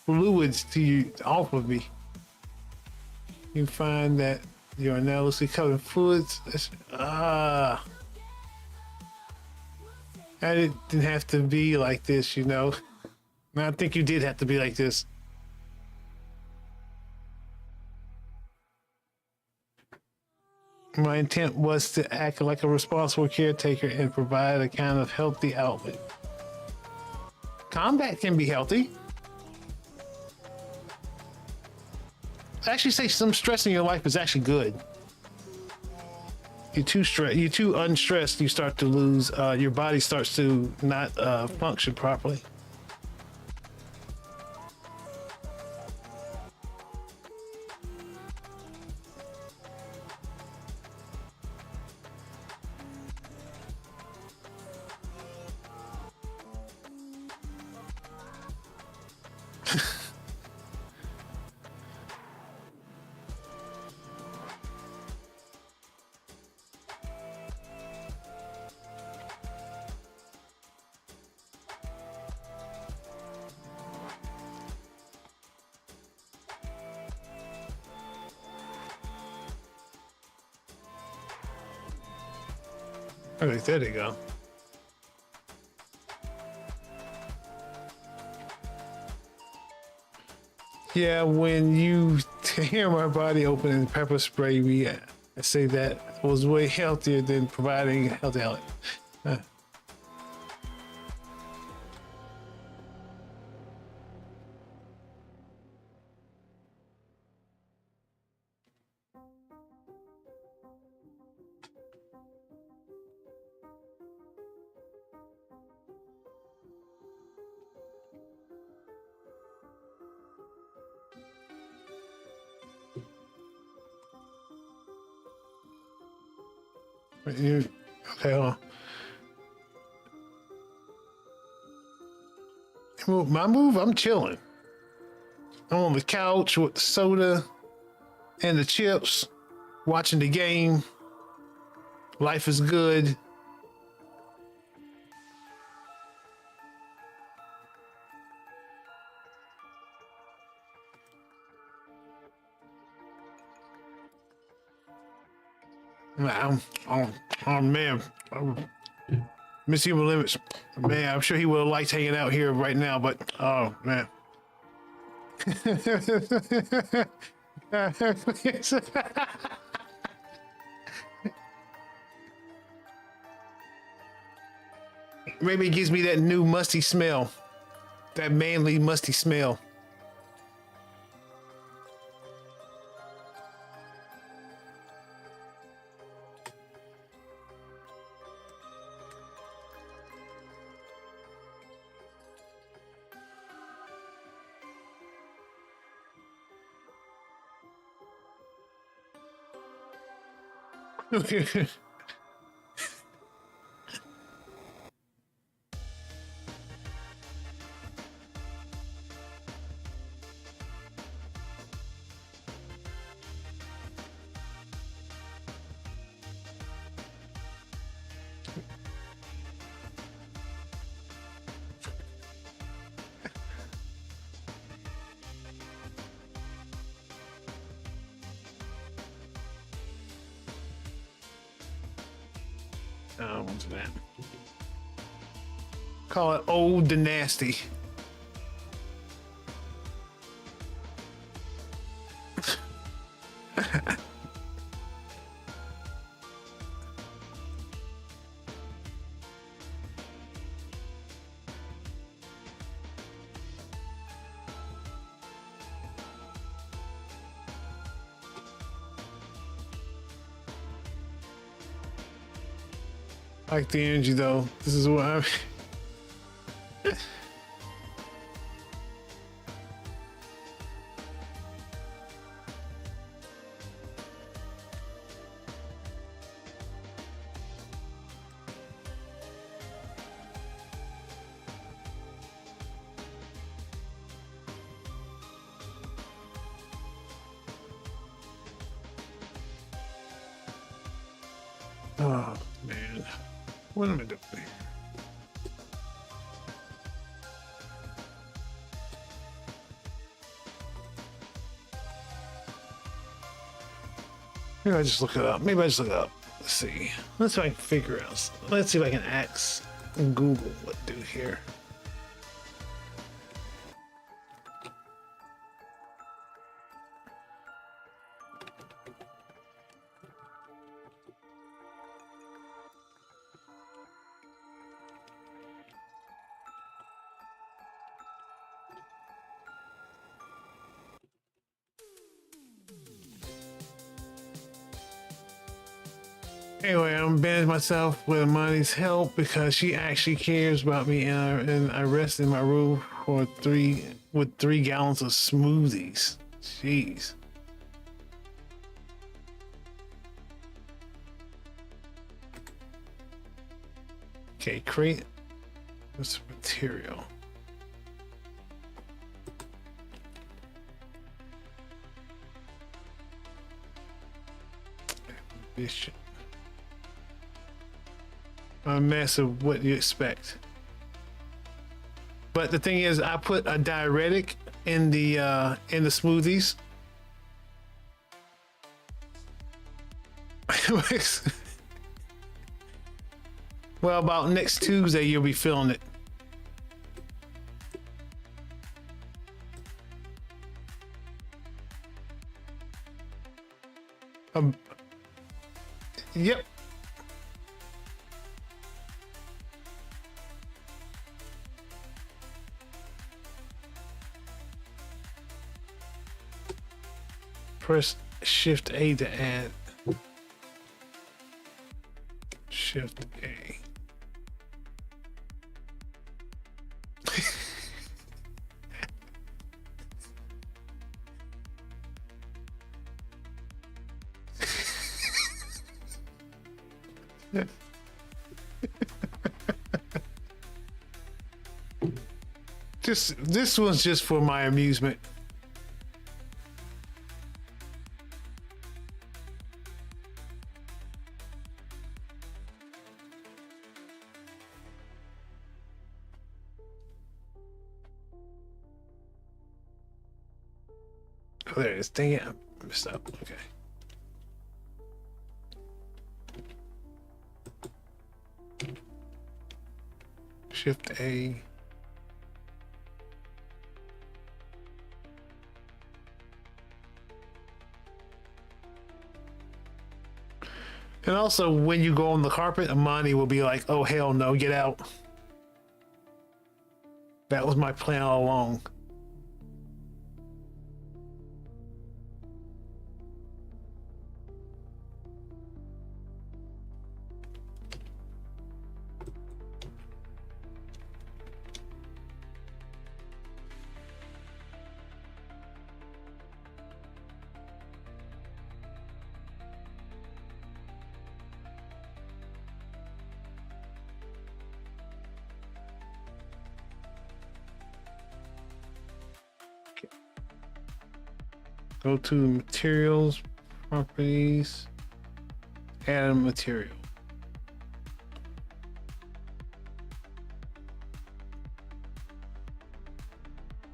fluids to you off of me. You find that you are now loosely covered in fluids. I didn't have to be like this, you know. I think you did have to be like this. My intent was to act like a responsible caretaker and provide a kind of healthy outlet. Combat can be healthy. I actually say some stress in your life is actually good. You're too unstressed, you start to lose, your body starts to not function properly. Okay, there they go. Yeah, when you tear my body open and pepper spray me, I say that was way healthier than providing a healthy outlet. Okay, hold on. My move, I'm chilling. I'm on the couch with the soda and the chips, watching the game. Life is good. Oh man, Miss Human Limits. Man, I'm sure he would have liked hanging out here right now, but oh man. Maybe it gives me that new musty smell, that manly musty smell. What's that? Call it old and nasty. I like the energy though. This is what I'm. Oh man, what am I doing? Maybe I just look it up. Maybe I just look it up. Let's see. Let's see if I can figure out. Let's see if I can ask Google what to do here. Anyway, I'm banning myself with Amani's help because she actually cares about me, and I rest in my room for 3 gallons of smoothies. Jeez. Okay, create this material. Ambition. A mess of what you expect. But the thing is, I put a diuretic in the smoothies. Well, about next Tuesday, you'll be feeling it. Yep. Press Shift A to add. Shift A. This one's just for my amusement. Oh, there it is. Dang it, I messed up. Okay. Shift A. And also, when you go on the carpet, Amani will be like, oh, hell no, get out. That was my plan all along. Go to materials, properties, add a material.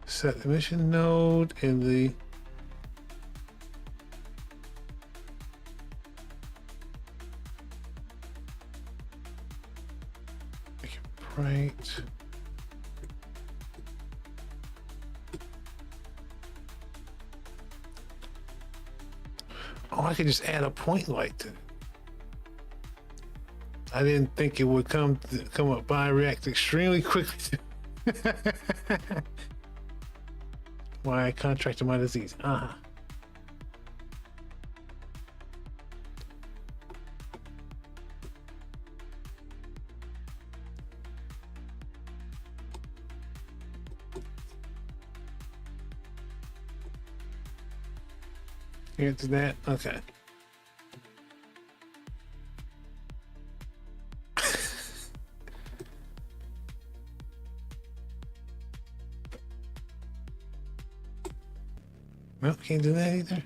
Set the mission node in the make it bright. Oh, I could just add a point light to it. I didn't think it would come up by react extremely quickly. Why I contracted my disease. Into that. Okay. Well, can't do that either.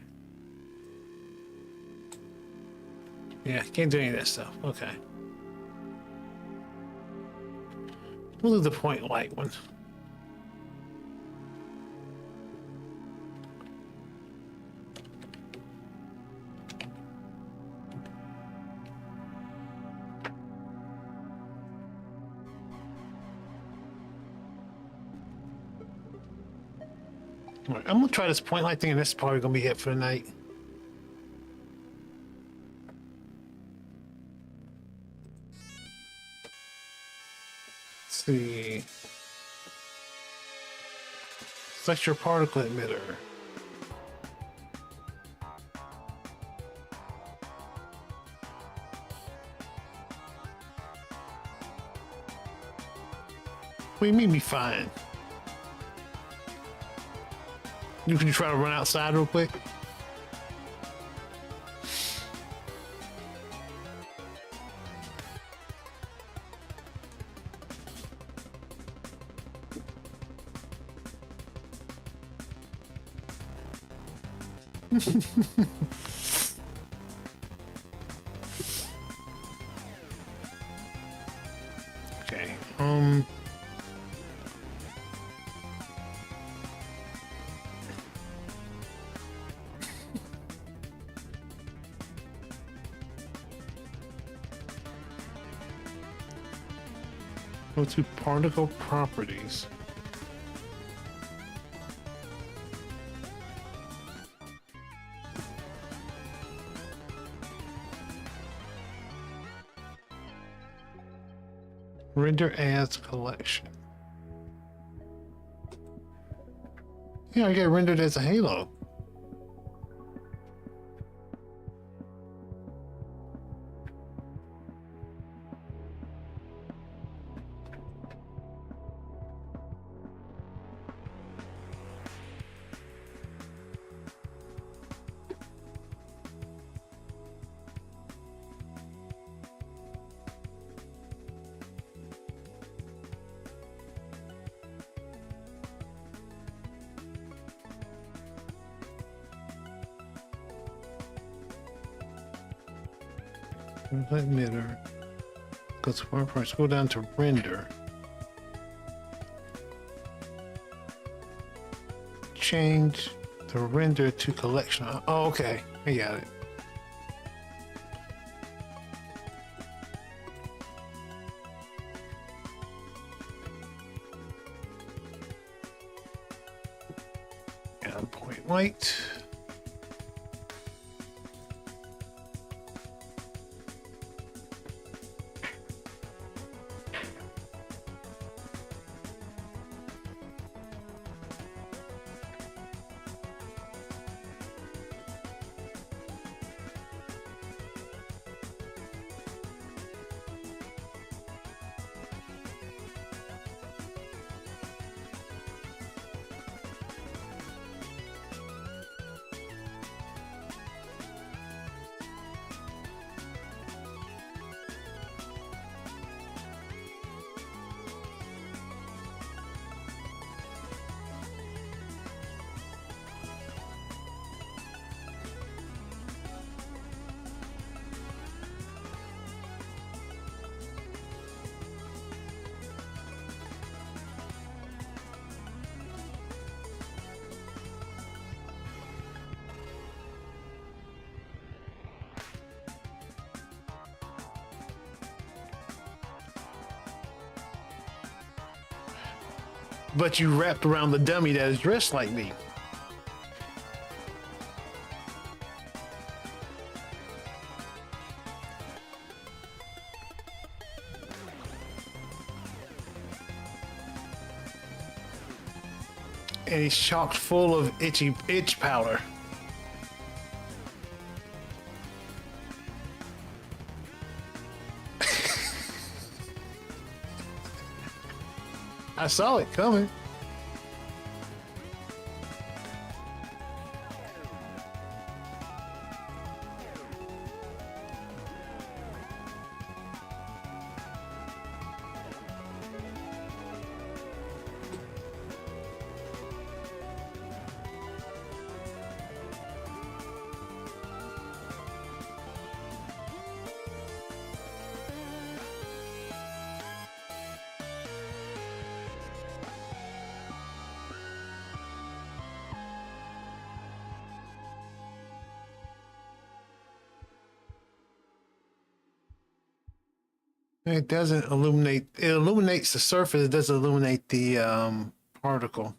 Yeah, can't do any of that stuff. Okay. We'll do the point light one. All right, I'm gonna try this point light thing, and that's probably gonna be it for the night. Let's see. Select your particle emitter. What do you mean be fine? You can try to run outside real quick? Okay. Go to particle properties. Render as collection. Yeah, I get rendered as a halo. Emitter. Go to one part. Go down to render. Change the render to collection. Oh, okay. I got it. And point light. But you wrapped around the dummy that is dressed like me. And he's chocked full of itch powder. I saw it coming. It doesn't illuminate. It illuminates the surface. It doesn't illuminate the particle.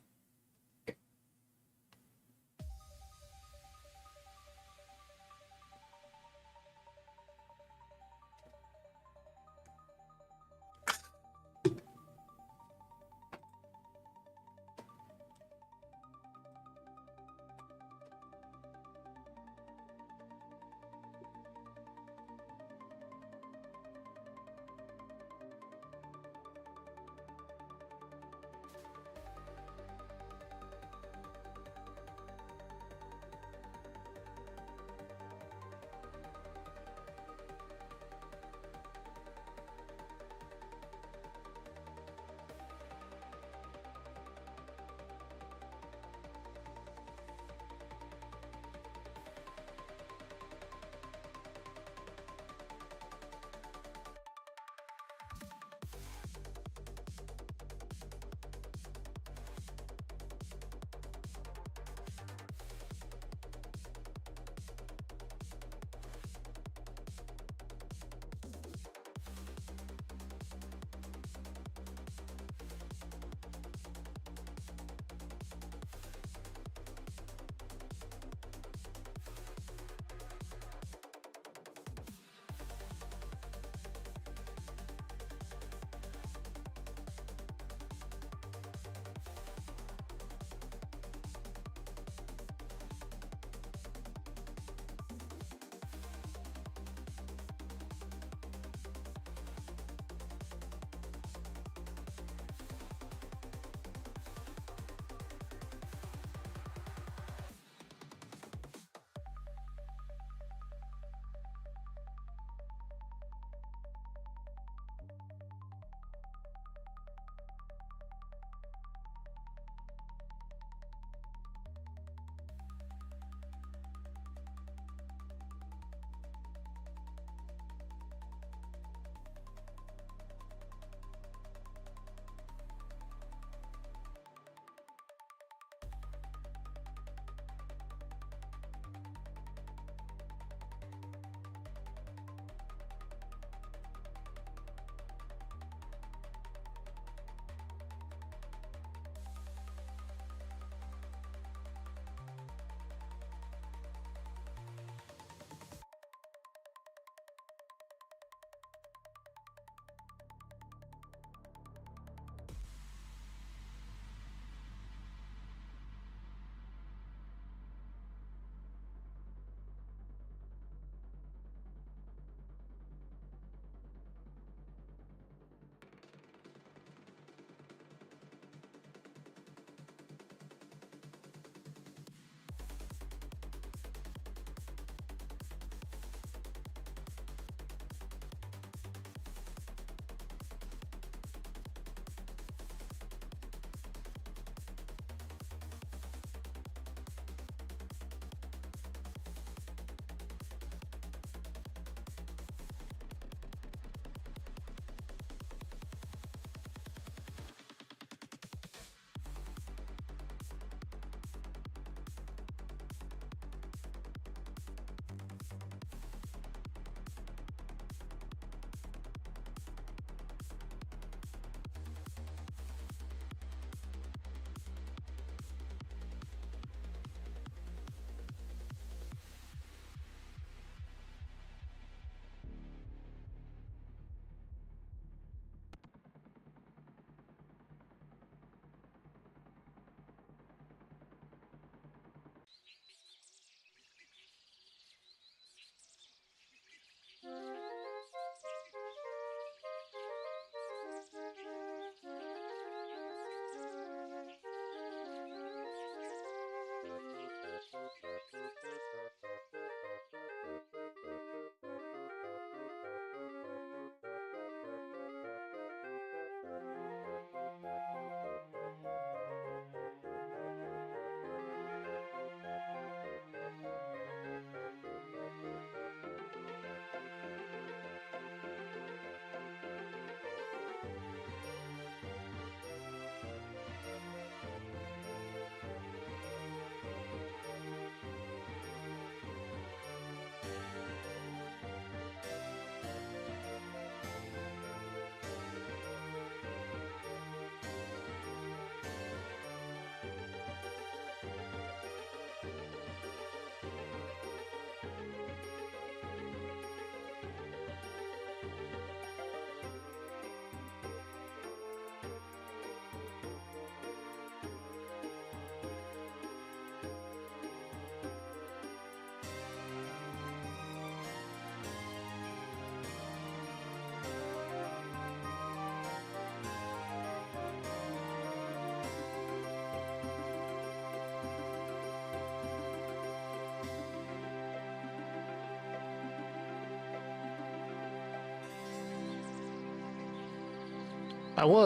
I was.